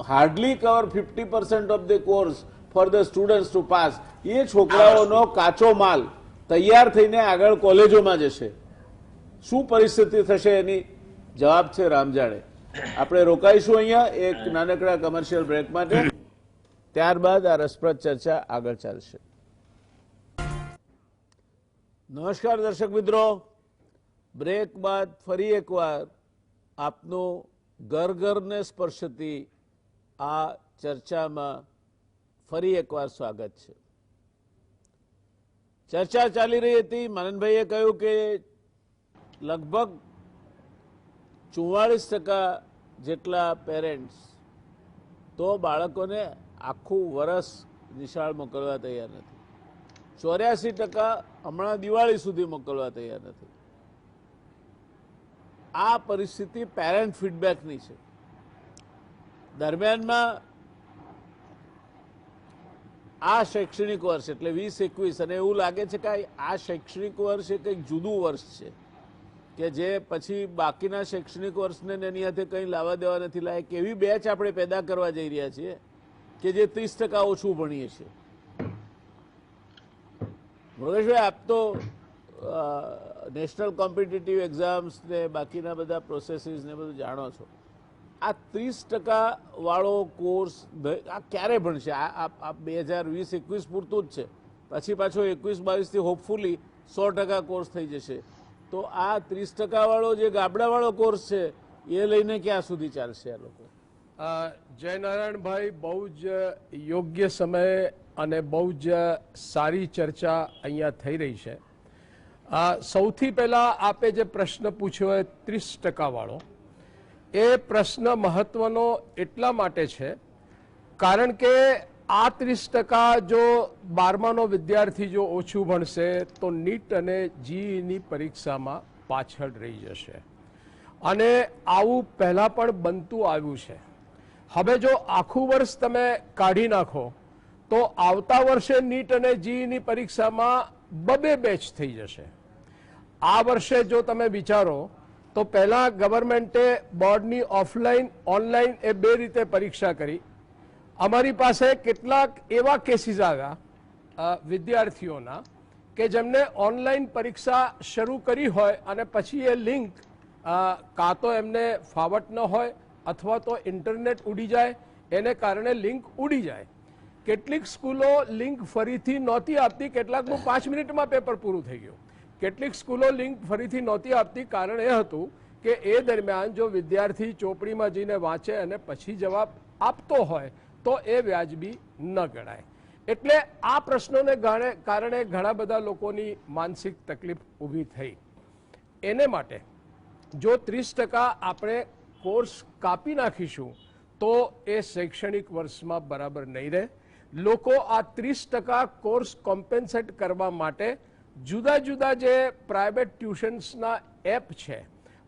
hardly cover 50% of the course for the students to pass. એ છોકરાઓનો કાચો માલ તૈયાર થઈને આગળ કોલેજોમાં જશે. શું પરિસ્થિતિ થશે એની જવાબ છે રામ જાણે. આપણે રોકાઈશું અહીંયા એક નાનકડા કમર્શિયલ બ્રેક માટે, ત્યારબાદ આ રસપ્રદ ચર્ચા આગળ ચાલશે. નમસ્કાર દર્શક મિત્રો, બ્રેક બાદ ફરી એકવાર આપનું ઘર ઘરને સ્પર્શતી આ ચર્ચામાં ફરી એકવાર સ્વાગત છે. ચર્ચા ચાલી રહી હતી, માનનભાઈએ કહ્યું કે લગભગ 44% જેટલા પેરેન્ટ્સ તો બાળકોને આખું વર્ષ નિશાળ મોકલવા તૈયાર નથી. 84% હમણાં દિવાળી સુધી મોકલવા તૈયાર નથી. આ પરિસ્થિતિ પેરેન્ટ ફીડબેકની છે. દરમિયાનમાં આ શૈક્ષણિક વર્ષ એટલે 20-21 અને એવું લાગે છે કે આ શૈક્ષણિક વર્ષ એ કંઈક જુદું વર્ષ છે કે જે પછી બાકીના શૈક્ષણિક વર્ષને એની સાથે કંઈ લાવવા દેવા નથી લાયક એવી બેચ આપણે પેદા કરવા જઈ રહ્યા છીએ કે જે 30% ઓછું ભણીએ છીએ. મૃગેશભાઈ, આપ તો નેશનલ કોમ્પિટિટિવ એક્ઝામ્સ ને બાકીના બધા પ્રોસેસીસ ને બધું જાણો છો. આ 30% વાળો કોર્સ આ ક્યારે ભણશે? આ 2020-21 પૂરતું જ છે, પછી પાછો 21-22 થી હોપફુલી 100% કોર્સ થઈ જશે. તો આ 30% વાળો જે ગાબડાવાળો કોર્સ છે એ લઈને ક્યાં સુધી ચાલશે આ લોકો? જયનારાયણભાઈ, બહુ જ યોગ્ય સમયે અને બહુ જ સારી ચર્ચા અહીંયા થઈ રહી છે. સૌથી પહેલાં આપે જે પ્રશ્ન પૂછ્યો એ 30% વાળો, એ પ્રશ્ન મહત્વનો એટલા માટે છે કારણ કે આ 30% જો 12માનો વિદ્યાર્થી જો ઓછું ભણશે તો નીટ અને જીઈની પરીક્ષામાં પાછળ રહી જશે. અને આવું પહેલાં પણ બનતું આવ્યું છે. હવે જો આખું વર્ષ તમે કાઢી નાખો તો આવતા વર્ષે નીટ અને જીઈની પરીક્ષામાં 2 બેચ થઈ જશે. આ વર્ષે જો તમે વિચારો તો પહેલાં ગવર્મેન્ટે બોર્ડની ઓફલાઈન ઓનલાઈન એ 2 રીતે પરીક્ષા કરી. અમારી પાસે કેટલાક એવા કેસીસ આવ્યા વિદ્યાર્થીઓના કે જેમને ઓનલાઈન પરીક્ષા શરૂ કરી હોય અને પછી એ લિંક કાં તો એમને ફાવટ ન હોય અથવા તો ઇન્ટરનેટ ઉડી જાય, એને કારણે લિંક ઉડી જાય. કેટલીક સ્કૂલો લિંક ફરીથી નહોતી આપતી, કેટલાકનું 5 મિનિટમાં પેપર પૂરું થઈ ગયું. કેટલીક સ્કૂલો લિંક ફરીથી નહોતી આપતી, કારણ એ હતું કે એ દરમિયાન જો વિદ્યાર્થી ચોપડીમાં જઈને વાંચે અને પછી જવાબ આપતો હોય તો એ વ્યાજબી ન ગણાય. એટલે આ પ્રશ્નોને કારણે ઘણા બધા લોકોની માનસિક તકલીફ ઊભી થઈ. એને માટે જો 30% આપણે કોર્સ કાપી નાખીશું તો એ શૈક્ષણિક વર્ષમાં બરાબર નહીં રહે. લોકો આ 30% કોર્સ કોમ્પેન્સેટ કરવા માટે જુદા જુદા જે પ્રાઇવેટ ટ્યુશન્સના એપ છે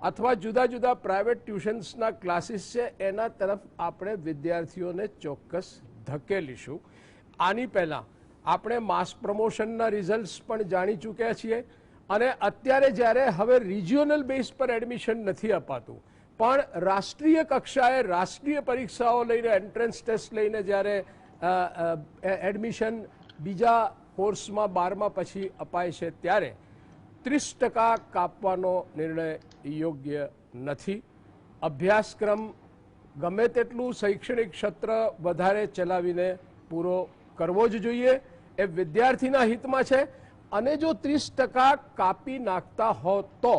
અથવા જુદા જુદા પ્રાઇવેટ ટ્યુશન્સના ક્લાસીસ છે એના તરફ આપણે વિદ્યાર્થીઓને ચોક્કસ ધકેલીશું. આની પહેલાં આપણે માસ પ્રમોશનના રિઝલ્ટ્સ પણ જાણી ચૂક્યા છીએ અને અત્યારે જ્યારે હવે રિજિયોનલ બેઝ પર એડમિશન નથી અપાતું પણ રાષ્ટ્રીય કક્ષાએ રાષ્ટ્રીય પરીક્ષાઓ લઈને એન્ટ્રન્સ ટેસ્ટ લઈને જ્યારે એડમિશન બીજા કોર્સમાં 12મા પછી અપાય છે ત્યારે 30% કાપવાનો નિર્ણય યોગ્ય નથી. અભ્યાસક્રમ ગમે તેટલું શૈક્ષણિક ક્ષેત્ર વધારે ચલાવીને પૂરો કરવો જ જોઈએ, એ વિદ્યાર્થીના હિતમાં છે. અને જો 30% કાપી નાખતા હો તો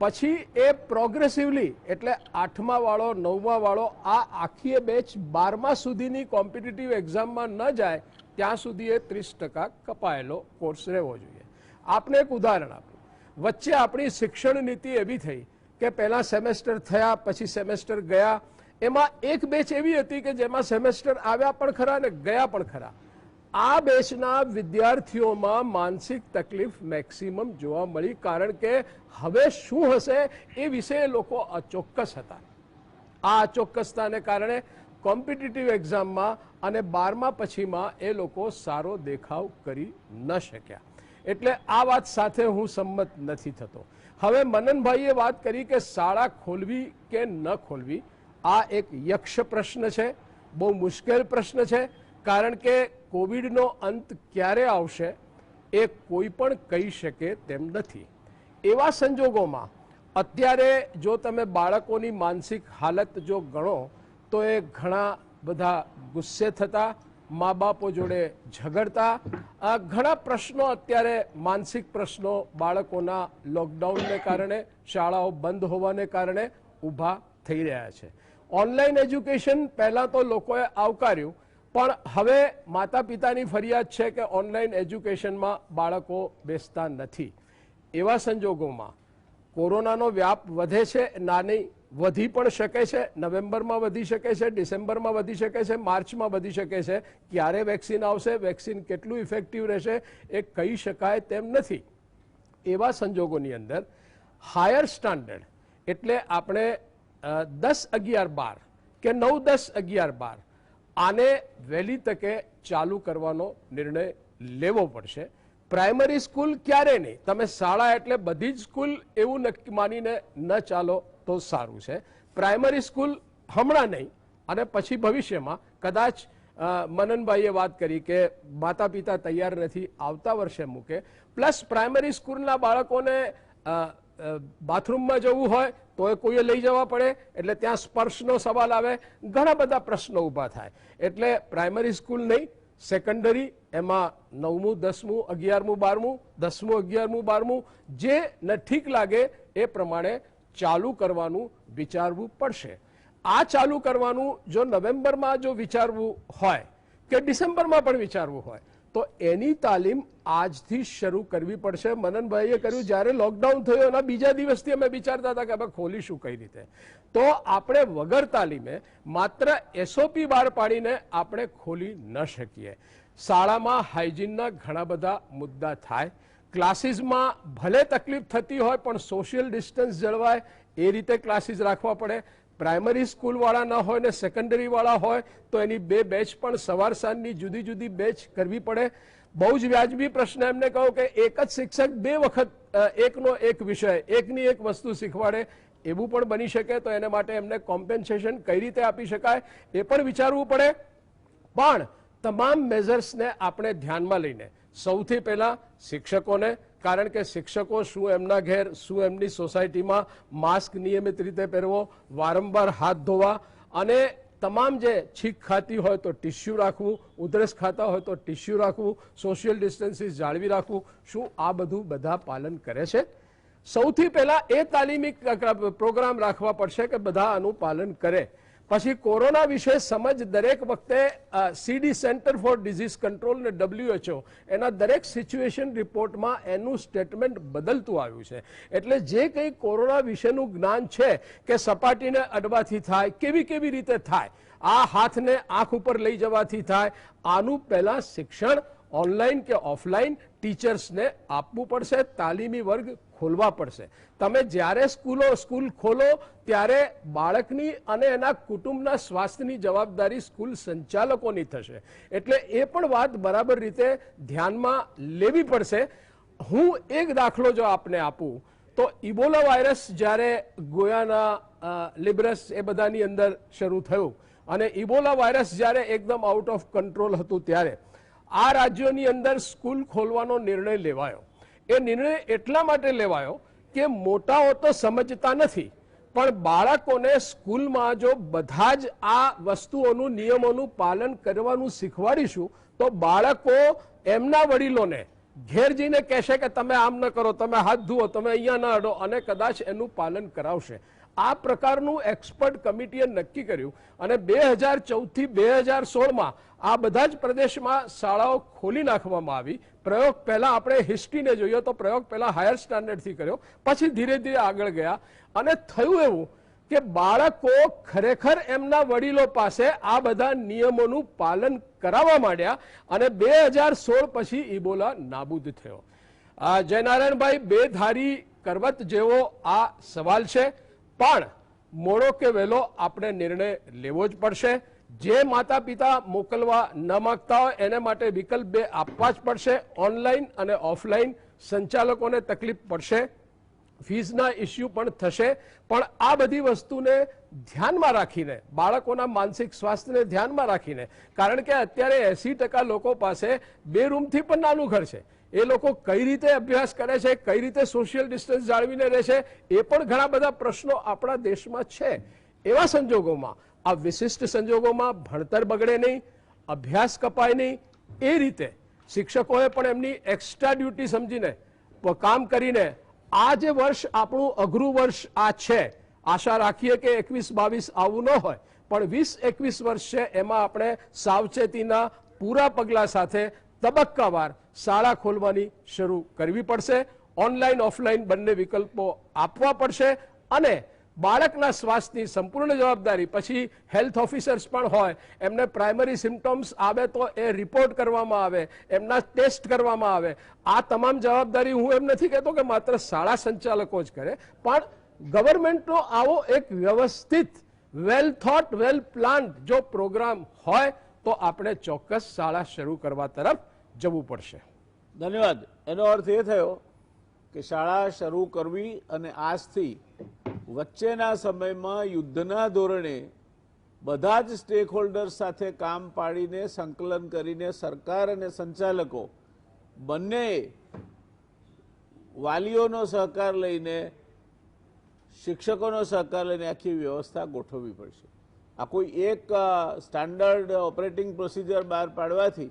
પછી એ પ્રોગ્રેસિવલી એટલે 8મા વાળો 9મા વાળો આ આખી બેચ 12મા સુધીની કોમ્પિટિટિવ એક્ઝામમાં ન જાય ત્યાં સુધી એ 30% કપાયેલો કોર્સ રહેવો જોઈએ. આપને એક ઉદાહરણ આપું. વચ્ચે આપણી શિક્ષણ નીતિ એવી થઈ કે પહેલાં સેમેસ્ટર થયા પછી સેમેસ્ટર ગયા. એમાં એક બેચ એવી હતી કે જેમાં સેમેસ્ટર આવ્યા પણ ખરા અને ગયા પણ ખરા. આ બેચના વિદ્યાર્થીઓમાં માનસિક તકલીફ મેક્સિમમ જોવા મળી, કારણ કે હવે શું હશે એ વિશે લોકો અચોક્કસ હતા. આ અચોક્કસતાને કારણે કોમ્પિટિટિવ એક્ઝામમાં અને 12મા પછીમાં એ લોકો સારો દેખાવ કરી ન શક્યા. એટલે આ વાત સાથે હું સંમત નથી થતો. હવે મનનભાઈએ વાત કરી કે શાળા ખોલવી કે ન ખોલવી, આ એક યક્ષ પ્રશ્ન છે, બહુ મુશ્કેલ પ્રશ્ન છે. કારણ કે કોવિડનો અંત ક્યારે આવશે એ કોઈ પણ કહી શકે તેમ નથી. એવા સંજોગોમાં અત્યારે જો તમે બાળકોની માનસિક હાલત જો ગણો તો એ ઘણા બધા ગુસ્સે થતા, મા બાપો જોડે ઝઘડતા, ઘણા પ્રશ્નો અત્યારે માનસિક પ્રશ્નો બાળકોના લોકડાઉનને કારણે, શાળાઓ બંધ હોવાને કારણે ઊભા થઈ રહ્યા છે. ઓનલાઈન એજ્યુકેશન પહેલાં તો લોકોએ આવકાર્યું, પણ હવે માતા પિતાની ફરિયાદ છે કે ઓનલાઈન એજ્યુકેશનમાં બાળકો બેસતા નથી. એવા સંજોગોમાં કોરોનાનો વ્યાપ વધે છે, ના નહીં વધી પણ શકે છે, નવેમ્બરમાં વધી શકે છે, ડિસેમ્બરમાં વધી શકે છે, માર્ચમાં વધી શકે છે. ક્યારે વેક્સિન આવશે, વેક્સિન કેટલું ઇફેક્ટિવ રહેશે એ કહી શકાય તેમ નથી. એવા સંજોગોની અંદર હાયર સ્ટાન્ડર્ડ એટલે આપણે 10, 11, 12 કે 9, 10, 11, 12 આને વહેલી તકે ચાલુ કરવાનો નિર્ણય લેવો પડશે. પ્રાઇમરી સ્કૂલ ક્યારે નહીં, તમે શાળા એટલે બધી જ સ્કૂલ એવું નક્કી માનીને ન ચાલો તો સારું છે. પ્રાઇમરી સ્કૂલ હમણાં નહીં અને પછી ભવિષ્યમાં કદાચ મનનભાઈએ વાત કરી કે માતા પિતા તૈયાર નથી, આવતા વર્ષે મૂકે. પ્લસ પ્રાઇમરી સ્કૂલના બાળકોને બાથરૂમમાં જવું હોય તો એ કોઈએ લઈ જવા પડે, એટલે ત્યાં સ્પર્શનો સવાલ આવે, ઘણા બધા પ્રશ્નો ઊભા થાય. એટલે પ્રાઇમરી સ્કૂલ નહીં, સેકન્ડરી, એમાં 9મું, 10મું, 11મું, 12મું, 10મું, 11મું, 12મું જે ન ઠીક લાગે એ પ્રમાણે ચાલુ કરવાનું વિચારવું પડશે. આ ચાલુ કરવાનું જો નવેમ્બરમાં જો વિચારવું હોય કે ડિસેમ્બરમાં પણ વિચારવું હોય તો એની તાલીમ આજથી શરૂ કરવી પડશે. મનનભાઈએ કર્યું, જ્યારે લોકડાઉન થયો એના બીજા દિવસથી અમે વિચારતા હતા કે આપણે ખોલીશું કઈ રીતે. તો આપણે વગર તાલીમે માત્ર એસઓપી બહાર પાડીને આપણે ખોલી ન શકીએ. શાળામાં હાઇજીનના ઘણા બધા મુદ્દા થાય. ક્લાસીસમાં ભલે તકલીફ થતી હોય પણ સોશિયલ ડિસ્ટન્સ જળવાય એ રીતે ક્લાસીસ રાખવા પડે. પ્રાઇમરી સ્કૂલવાળા ન હોય ને સેકન્ડરીવાળા હોય તો એની 2 બેચ પણ સવાર સાંજની જુદી જુદી બેચ કરવી પડે. બહુ જ વ્યાજબી પ્રશ્ન એમને કહો કે એક જ શિક્ષક 2 વખત એકનો એક વિષય, એકની એક વસ્તુ શીખવાડે, એવું પણ બની શકે. તો એને માટે એમને કોમ્પેન્સેશન કઈ રીતે આપી શકાય એ પણ વિચારવું પડે. પણ તમામ મેઝર્સને આપણે ધ્યાનમાં લઈને સૌથી પહેલા શિક્ષકોને, કારણ કે શિક્ષકો શું એમના ઘેર, શું એમની સોસાયટીમાં માસ્ક નિયમિત રીતે પહેરવો, વારંવાર હાથ ધોવા અને તમામ જે છીંક ખાતી હોય તો ટિશ્યુ રાખવું, ઉધરસ ખાતા હોય તો ટિશ્યુ રાખવું, સોશિયલ ડિસ્ટન્સીસ જાળવી રાખવું, શું આ બધું બધા પાલન કરે છે? સૌથી પહેલા એ તાલીમી પ્રોગ્રામ રાખવા પડશે કે બધા આનું પાલન કરે. પછી કોરોના વિશે સમજ દરેક વખતે સીડી સેન્ટર ફોર ડિઝીઝ કંટ્રોલ ને WHO એના દરેક સિચ્યુએશન રિપોર્ટમાં એનું સ્ટેટમેન્ટ બદલતું આવ્યું છે. એટલે જે કંઈ કોરોના વિશેનું જ્ઞાન છે કે સપાટીને અડવાથી થાય, કેવી કેવી રીતે થાય, આ હાથને આંખ ઉપર લઈ જવાથી થાય, આનું પહેલા શિક્ષણ ઓનલાઈન કે ઓફલાઈન ટીચર્સને આપવું પડશે. તાલીમી વર્ગ ખોલવા પડશે. તમે જ્યારે સ્કૂલ ખોલો ત્યારે બાળકની અને એના કુટુંબના સ્વાસ્થ્યની જવાબદારી સ્કૂલ સંચાલકોની થશે. એટલે એ પણ વાત બરાબર રીતે ધ્યાનમાં લેવી પડશે. હું એક દાખલો જો આપને આપું તો ઇબોલા વાયરસ જ્યારે ગોયાના લિબ્રસ એ બધાની અંદર શરૂ થયું અને ઇબોલા વાયરસ જ્યારે એકદમ આઉટ ઓફ કંટ્રોલ હતું ત્યારે આ રાજ્યોની અંદર સ્કૂલ ખોલવાનો નિર્ણય લેવાયો. એ નિર્ણય એટલા માટે લેવાયો કે મોટાઓ તો સમજતા નથી, પણ બાળકોને સ્કૂલમાં જો બધા જ આ વસ્તુઓનું, નિયમોનું પાલન કરવાનું શીખવાડીશું તો બાળકો એમના વડીલોને ઘેર જઈને કહેશે કે તમે આમ ન કરો, તમે હાથ ધુઓ, તમે અહીંયા ન અડો, અને કદાચ એનું પાલન કરાવશે. આ પ્રકારનું એક્સપર્ટ કમિટીએ નક્કી કર્યું અને 2014 થી 2016માં આ બધા જ પ્રદેશમાં શાળાઓ ખોલી નાખવામાં આવી. પ્રયોગ પહેલા આપણે હિસ્ટ્રીને જોઈએ તો પ્રયોગ પહેલા હાયર સ્ટાન્ડર્ડથી કર્યો, પછી ધીરે ધીરે આગળ ગયા અને થયું એવું કે બાળકો ખરેખર એમના વડીલો પાસે આ બધા નિયમોનું પાલન કરાવવા માંડ્યા અને 2016 પછી ઇબોલા નાબૂદ થયો. જયનારાયણભાઈ, બે ધારી કરવત જેવો આ સવાલ છે, પણ મોડો કે વહેલો આપણે નિર્ણય લેવો જ પડશે. જે માતા પિતા મોકલવા ન માંગતા હોય એને માટે વિકલ્પ 2 આપવા જ પડશે. ઓનલાઈન અને ઓફલાઈન. સંચાલકોને તકલીફ પડશે, ફીઝના ઇસ્યુ પણ થશે, પણ આ બધી વસ્તુને ધ્યાનમાં રાખીને, બાળકોના માનસિક સ્વાસ્થ્યને ધ્યાનમાં રાખીને, કારણ કે અત્યારે 80% લોકો પાસે 2 રૂમથી પણ નાનું ઘર છે. એ લોકો કઈ રીતે અભ્યાસ કરે છે, કઈ રીતે સોશિયલ ડિસ્ટન્સ જાળવીને રહે છે, એ પણ ઘણા બધા પ્રશ્નો આપણા દેશમાં છે. એવા સંજોગોમાં, આ વિશિષ્ટ સંજોગોમાં ભણતર બગડે નહીં, અભ્યાસ કપાય નહીં, એ રીતે શિક્ષકોએ પણ એમની એક્સ્ટ્રા ડ્યુટી સમજીને કામ કરીને આ જે વર્ષ આપણું અઘરું વર્ષ આ છે, આશા રાખીએ કે 21-22 આવું ન હોય, પણ 20-21 વર્ષ છે, એમાં આપણે સાવચેતીના પૂરા પગલા સાથે તબક્કાવાર શાળા ખોલવાની શરૂ કરવી પડશે. ઓનલાઈન ઓફલાઈન બંને વિકલ્પો આપવા પડશે અને બાળકના સ્વાસ્થ્યની સંપૂર્ણ જવાબદારી પછી હેલ્થ ઓફિસર્સ પણ હોય, એમને પ્રાઇમરી સિમ્ટમ્સ આવે તો એ રિપોર્ટ કરવામાં આવે, એમના ટેસ્ટ કરવામાં આવે. આ તમામ જવાબદારી હું એમ નથી કહેતો કે માત્ર શાળા સંચાલકો જ કરે, પણ ગવર્મેન્ટનો આવો એક વ્યવસ્થિત વેલ થોટ વેલ પ્લાન્ડ જો પ્રોગ્રામ હોય તો આપણે ચોક્કસ શાળા શરૂ કરવા તરફ જવું પડશે. ધન્યવાદ. એનો અર્થ એ થયો કે શાળા શરૂ કરવી અને આજથી વચ્ચેના સમયમાં યુદ્ધના ધોરણે બધા જ સ્ટેક હોલ્ડર્સ સાથે કામ પાડીને સંકલન કરીને સરકાર અને સંચાલકો બંને વાલીઓનો સહકાર લઈને, શિક્ષકોનો સહકાર લઈને આખી વ્યવસ્થા ગોઠવવી પડશે. આ કોઈ એક સ્ટાન્ડર્ડ ઓપરેટિંગ પ્રોસિજર બહાર પાડવાથી,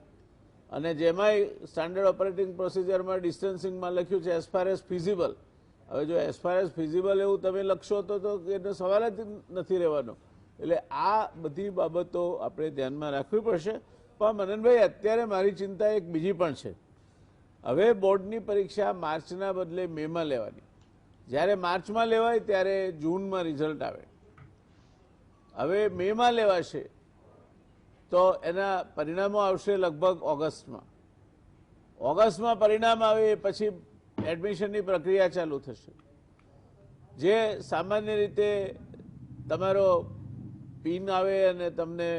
અને જેમાંય સ્ટાન્ડર્ડ ઓપરેટિંગ પ્રોસિજરમાં ડિસ્ટન્સિંગમાં લખ્યું છે એઝ ફાર એઝ ફિઝિબલ. હવે જો એઝ ફાર એઝ ફિઝિબલ એવું તમે લખશો તો એનો સવાલ જ નથી રહેવાનો. એટલે આ બધી બાબતો આપણે ધ્યાનમાં રાખવી પડશે. પણ મનનભાઈ, અત્યારે મારી ચિંતા એક બીજી પણ છે. હવે બોર્ડની પરીક્ષા માર્ચના બદલે મેમાં લેવાની. જ્યારે માર્ચમાં લેવાય ત્યારે જૂનમાં રિઝલ્ટ આવે. હવે મેમાં લેવાશે તો એના પરિણામો આવશે લગભગ ઓગસ્ટમાં. ઓગસ્ટમાં પરિણામ આવે પછી એડમિશનની પ્રક્રિયા ચાલુ થશે. જે સામાન્ય રીતે તમારો પિન આવે અને તમને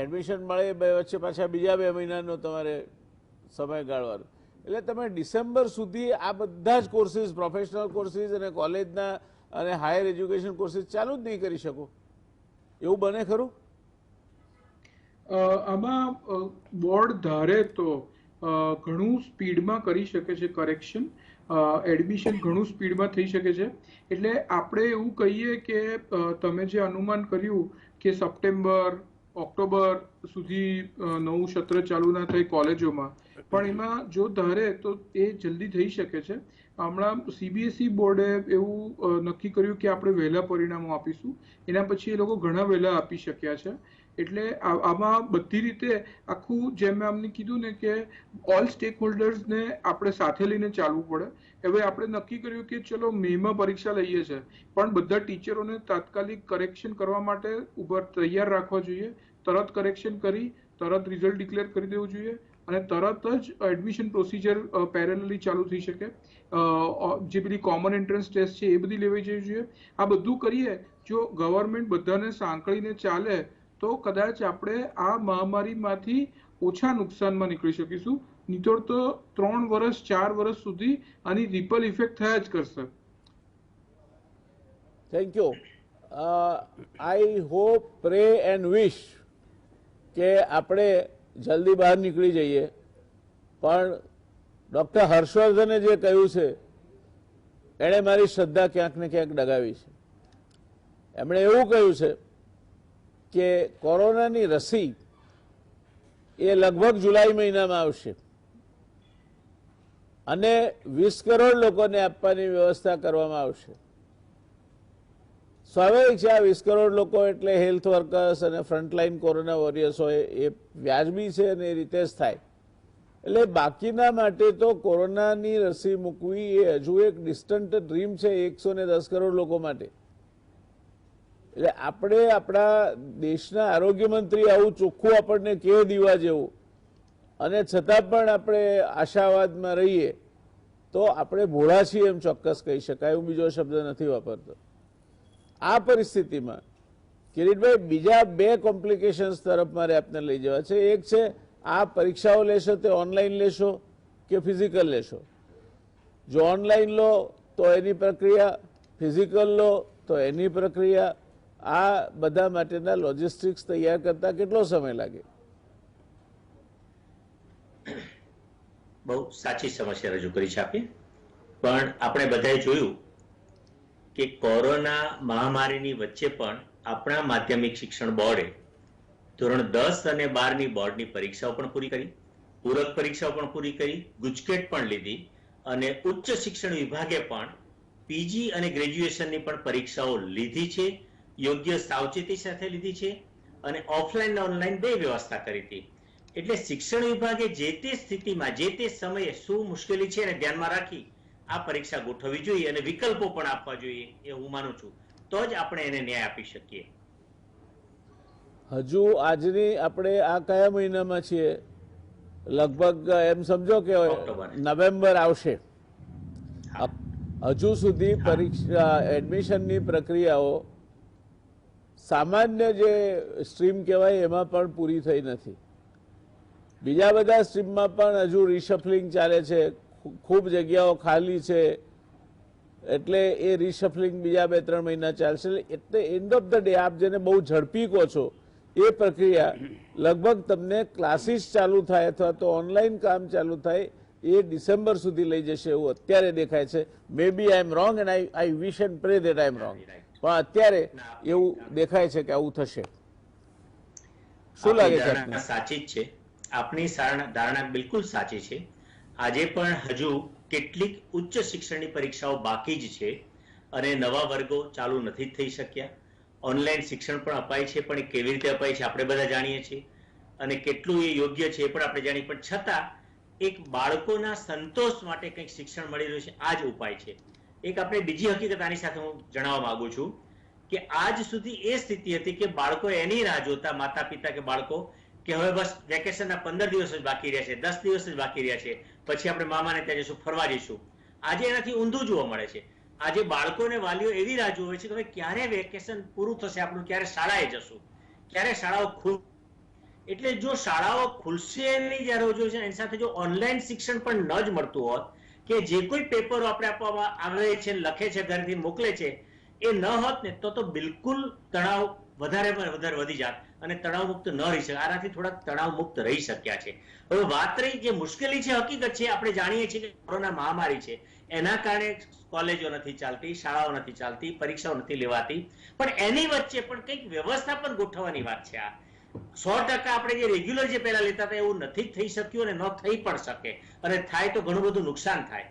એડમિશન મળે, વચ્ચે પાછા બીજા 2 મહિનાનો તમારે સમય ગાળવાનો. એટલે તમે ડિસેમ્બર સુધી આ બધા જ કોર્સીસ, પ્રોફેશનલ કોર્સીસ અને કોલેજના અને હાયર એજ્યુકેશન કોર્સીસ ચાલુ જ નહીં કરી શકો. એવું બને ખરું? આમાં બોર્ડ ધારે તો ઘણું સ્પીડમાં કરી શકે છે કરેક્શન, એડમિશન ઘણું સ્પીડમાં થઈ શકે છે. એટલે આપણે એવું કહીએ કે તમે જે અનુમાન કર્યું કે સપ્ટેમ્બર ઓક્ટોબર સુધી નવું સત્ર ચાલુ ના થાય કોલેજોમાં, પણ એમાં જો ધારે તો એ જલ્દી થઈ શકે છે. હમણાં સીબીએસઈ બોર્ડે એવું નક્કી કર્યું કે આપણે વહેલા પરિણામો આપીશું, એના પછી એ લોકો ઘણા વહેલા આપી શક્યા છે. એટલે આમાં બધી રીતે આખું, જેમ મેં અમને કીધું ને કે ઓલ સ્ટેક હોલ્ડર્સને આપણે સાથે લઈને ચાલવું પડે. હવે આપણે નક્કી કર્યું કે ચલો મેમાં પરીક્ષા લઈએ છે, પણ બધા ટીચરોને તાત્કાલિક કરેક્શન કરવા માટે તૈયાર રાખવા જોઈએ. તરત કરેક્શન કરી તરત રિઝલ્ટ ડિક્લેર કરી દેવું જોઈએ અને તરત જ એડમિશન પ્રોસિજર પેરેલલી ચાલુ થઈ શકે. જે બધી કોમન એન્ટ્રન્સ ટેસ્ટ છે એ બધી લેવી જોઈએ. આ બધું કરીએ જો ગવર્મેન્ટ બધાને સાંકળીને ચાલે તો કદાચ આપણે આ મહામારીમાંથી ઓછા નુકસાનમાં નીકળી શકીશું. નહીંતર તો 3 વર્ષ 4 વર્ષ સુધી આની રિપલ ઇફેક્ટ થયા જ કરશે. Thank you. I hope, pre and વિશ કે આપણે જલ્દી બહાર નીકળી જઈએ. પણ ડૉક્ટર હર્ષવર્ધને જે કહ્યું છે એણે મારી શ્રદ્ધા ક્યાંક ને ક્યાંક ડગાવી છે. એમણે એવું કહ્યું છે કે કોરોનાની રસી એ લગભગ જુલાઈ મહિનામાં આવશે અને 20 કરોડ લોકોને આપવાની વ્યવસ્થા કરવામાં આવશે. સ્વાભાવિક છે, આ 20 કરોડ લોકો એટલે હેલ્થ વર્કર્સ અને ફ્રન્ટલાઇન કોરોના વોરિયર્સ હોય, એ વ્યાજબી છે અને એ રીતે જ થાય. એટલે બાકીના માટે તો કોરોનાની રસી મૂકવી એ હજુ એક ડિસ્ટન્ટ ડ્રીમ છે 110 કરોડ લોકો માટે. એટલે આપણે આપણા દેશના આરોગ્ય મંત્રી આવું ચોખ્ખું આપણને કહે દીવા જેવું, અને છતાં પણ આપણે આશાવાદમાં રહીએ તો આપણે ભોળા છીએ એમ ચોક્કસ કહી શકાય. હું બીજો શબ્દ નથી વાપરતો. આ પરિસ્થિતિમાં કિરીટભાઈ, બીજા 2 કોમ્પ્લિકેશન્સ તરફ મારે આપને લઈ જવા છે. એક છે, આ પરીક્ષાઓ લેશો તે ઓનલાઈન લેશો કે ફિઝિકલ લેશો? જો ઓનલાઈન લો તો એની પ્રક્રિયા, ફિઝિકલ લો તો એની પ્રક્રિયા, આ બધા માટેના લોજિસ્ટિક્સ તૈયાર કરતા કેટલો સમય લાગે? બહુ સાચી સમસ્યા રજૂ કરી છે આપે. પણ આપણે બધાએ જોયું કે કોરોના મહામારીની વચ્ચે પણ આપણા માધ્યમિક શિક્ષણ બોર્ડે ધોરણ 10 અને 12ની બોર્ડની પરીક્ષાઓ પણ પૂરી કરી, પૂરક પરીક્ષાઓ પણ પૂરી કરી, ગુજકેટ પણ લીધી અને ઉચ્ચ શિક્ષણ વિભાગે પણ પીજી અને ગ્રેજ્યુએશનની પણ પરીક્ષાઓ લીધી છે. યોગ્ય સાવચેતી સાથે લીધી છે અને ઓફલાઈન અને ઓનલાઈન 2 વ્યવસ્થા કરી હતી. એટલે શિક્ષણ વિભાગે જે તે સ્થિતિમાં જે તે સમયે શું મુશ્કેલી છે એને ધ્યાનમાં રાખી આ પરીક્ષા ગોઠવવી જોઈએ અને વિકલ્પો પણ આપવા જોઈએ એ હું માનું છું, તો જ આપણે એને ન્યાય આપી શકીએ. હજુ આજની આપણે આ કયા મહિનામાં છીએ? લગભગ એમ સમજો કે ઓક્ટોબર. નવેમ્બર આવશે. હા. હજુ સુધી પરીક્ષા એડમિશનની પ્રક્રિયાઓ સામાન્ય જે સ્ટ્રીમ કહેવાય એમાં પણ પૂરી થઈ નથી. બીજા બધા સ્ટ્રીમમાં પણ હજુ રિશફલિંગ ચાલે છે, ખૂબ જગ્યાઓ ખાલી છે, એટલે એ રિશફલિંગ બીજા 2-3 મહિના ચાલશે. એટલે એન્ડ ઓફ ધ ડે આપ જેને બહુ ઝડપી કહો છો એ પ્રક્રિયા લગભગ તમને ક્લાસીસ ચાલુ થાય અથવા તો ઓનલાઈન કામ ચાલુ થાય એ ડિસેમ્બર સુધી લઈ જશે એવું અત્યારે દેખાય છે. Maybe I am wrong and I wish and pray that I am wrong, પણ અત્યારે એવું દેખાય છે કે આવું થશે. શું લાગે છે આપને? સાચી જ છે, આપની ધારણા બિલકુલ સાચી છે. આજે પણ હજુ કેટલીક ઉચ્ચ શિક્ષણની પરીક્ષાઓ બાકી જ છે અને નવા વર્ગો ચાલુ નથી થઈ શક્યા. ઓનલાઈન શિક્ષણ પણ અપાય છે, પણ એ કેવી રીતે અપાય છે આપણે બધા જાણીએ છીએ અને કેટલું એ યોગ્ય છે એ પણ આપણે જાણીએ, પણ છતાં એક બાળકોના સંતોષ માટે કંઈક શિક્ષણ મળી રહ્યું છે આ જ ઉપાય છે. એક આપણે બીજી હકીકત આની સાથે હું જણાવવા માંગુ છું કે આજ સુધી એ સ્થિતિ હતી કે બાળકો એની રાહ જોતા, માતા પિતા કે બાળકો, કે હવે બસ વેકેશનના 15 દિવસ જ બાકી રહ્યા છે, 10 દિવસ જ બાકી રહ્યા છે, પછી આપણે મામાને ત્યાં જઈશું, ફરવા જઈશું. આજે એનાથી ઊંધું જોવા મળે છે. આજે બાળકોને વાલીઓ એવી રાહ જોવે છે કે હવે ક્યારે વેકેશન પૂરું થશે આપણું, ક્યારે શાળાએ જશું, ક્યારે શાળાઓ ખુલ. એટલે જો શાળાઓ ખુલશે એની જ્યારે જો છે એની સાથે જો ઓનલાઈન શિક્ષણ પણ ન જ મળતું હોત, કે જે કોઈ પેપરો આપણે આપવામાં આવે છે, લખે છે, ઘરેથી મોકલે છે, એ ન હોત ને તો બિલકુલ તણાવ વધારે વધી જાત અને તણાવ મુક્ત ન રહી શકે. આનાથી થોડા તણાવ મુક્ત રહી શક્યા છે. હવે વાત રહી જે મુશ્કેલી છે, હકીકત છે, આપણે જાણીએ છીએ કે કોરોના મહામારી છે, એના કારણે કોલેજો નથી ચાલતી, શાળાઓ નથી ચાલતી, પરીક્ષાઓ નથી લેવાતી, પણ એની વચ્ચે પણ કંઈક વ્યવસ્થા પણ ગોઠવવાની વાત છે. આ 100% આપણે જે રેગ્યુલર જે પહેલા લેતા હતા એવું નથી થઈ શક્યું અને ન થઈ પણ શકે, અને થાય તો ઘણું બધું નુકસાન થાય.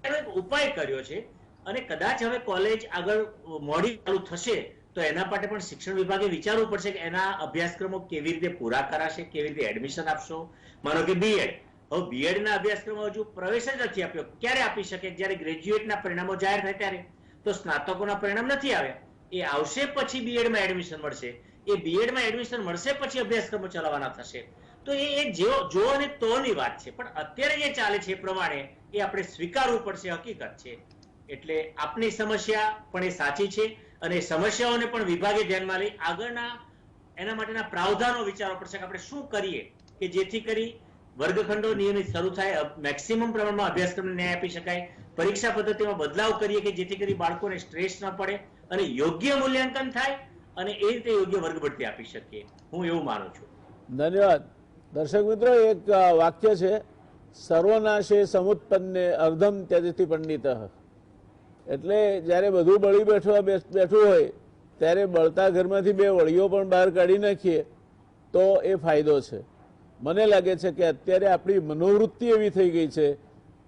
એનો એક ઉપાય કર્યો છે અને કદાચ હવે કોલેજ આગળ મોડી ચાલુ થશે તો એના માટે પણ શિક્ષણ વિભાગે વિચારવું પડશે કે એના અભ્યાસક્રમો કેવી રીતે પૂરા કરાશે, કેવી રીતે એડમિશન આપશો. માનો કે બીએડ, હવે બીએડના અભ્યાસક્રમો હજુ પ્રવેશ જ નથી આપ્યો, ક્યારે આપી શકે? જ્યારે ગ્રેજ્યુએટના પરિણામો જાહેર થાય ત્યારે. તો સ્નાતકોના પરિણામ નથી આવ્યા, એ આવશે પછી બીએડમાં એડમિશન મળશે, એ બીએડમાં એડમિશન મળશે પછી અભ્યાસક્રમો ચલાવવાના થશે. તો એ જો અને તોની વાત છે, પણ અત્યારે જે ચાલે છે એ પ્રમાણે એ આપણે સ્વીકારવું પડશે, હકીકત છે. એટલે આપની સમસ્યા પણ એ સાચી છે અને સમસ્યાઓને પણ વિભાગે ધ્યાનમાં લઈ આગળના એના માટેના પ્રાવધાનો વિચારવા પડશે કે આપણે શું કરીએ કે જેથી કરી વર્ગખંડો નિયમિત શરૂ થાય, મેક્સિમમ પ્રમાણમાં અભ્યાસક્રમને ન્યાય આપી શકાય, પરીક્ષા પદ્ધતિમાં બદલાવ કરીએ કે જેથી કરી બાળકોને સ્ટ્રેસ ન પડે અને યોગ્ય મૂલ્યાંકન થાય અને એ રીતે યોગ્ય વર્ગબઢતી આપી શકીએ. હું એવું માનું છું. ધન્યવાદ. દર્શક મિત્રો, એક વાક્ય છે, સર્વનાશે સમુત્પન્ને અર્ધમ ત્યજતિ પંડિત. એટલે જ્યારે બધું બળી બેઠું હોય ત્યારે બળતા ઘરમાંથી 2 વળીઓ પણ બહાર કાઢી નાખીએ તો એ ફાયદો છે. મને લાગે છે કે અત્યારે આપણી મનોવૃત્તિ એવી થઈ ગઈ છે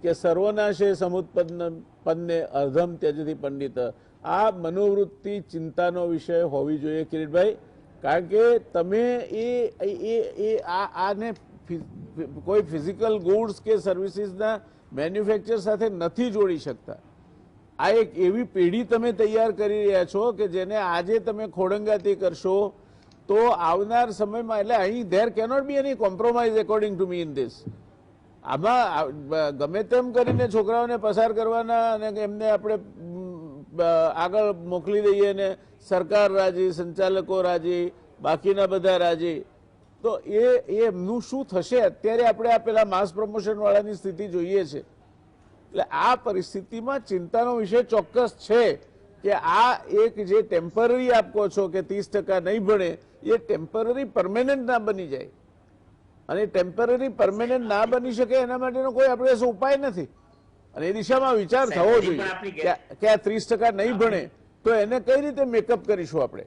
કે સર્વનાશે સમુત્પન્ને અર્ધમ ત્યજતિ પંડિત. આ મનોવૃત્તિ ચિંતાનો વિષય હોવી જોઈએ કિરીટભાઈ, કારણ કે તમે આને કોઈ ફિઝિકલ ગુડ્સ કે સર્વિસીસના મેન્યુફેક્ચર સાથે નથી જોડી શકતા. આ એક એવી પેઢી તમે તૈયાર કરી રહ્યા છો કે જેને આજે તમે ખોડંગાતી કરશો તો આવનાર સમયમાં, એટલે અહીં there cannot B any compromise according to me in this. આમાં ગમે તેમ કરીને છોકરાઓને પસાર કરવાના અને એમને આપણે આગળ મોકલી દઈએ ને સરકાર રાજી, સંચાલકો રાજી, બાકીના બધા રાજી, તો એ એમનું શું થશે? અત્યારે આપણે આ પેલા માસ પ્રમોશન વાળાની સ્થિતિ જોઈએ છે. એટલે આ પરિસ્થિતિમાં ચિંતાનો વિષય ચોક્કસ છે કે આ એક જે ટેમ્પરરી આપ કહો છો કે 30% નહીં ભણે, એ ટેમ્પરરી પરમેનન્ટ ના બની જાય. અને ટેમ્પરરી પરમેનન્ટ ના બની શકે એના માટેનો કોઈ આપણે ઉપાય નથી. અને એ દિશામાં વિચાર થવો જોઈએ કે આ 30% નહીં ભણે તો એને કઈ રીતે મેકઅપ કરીશું આપણે.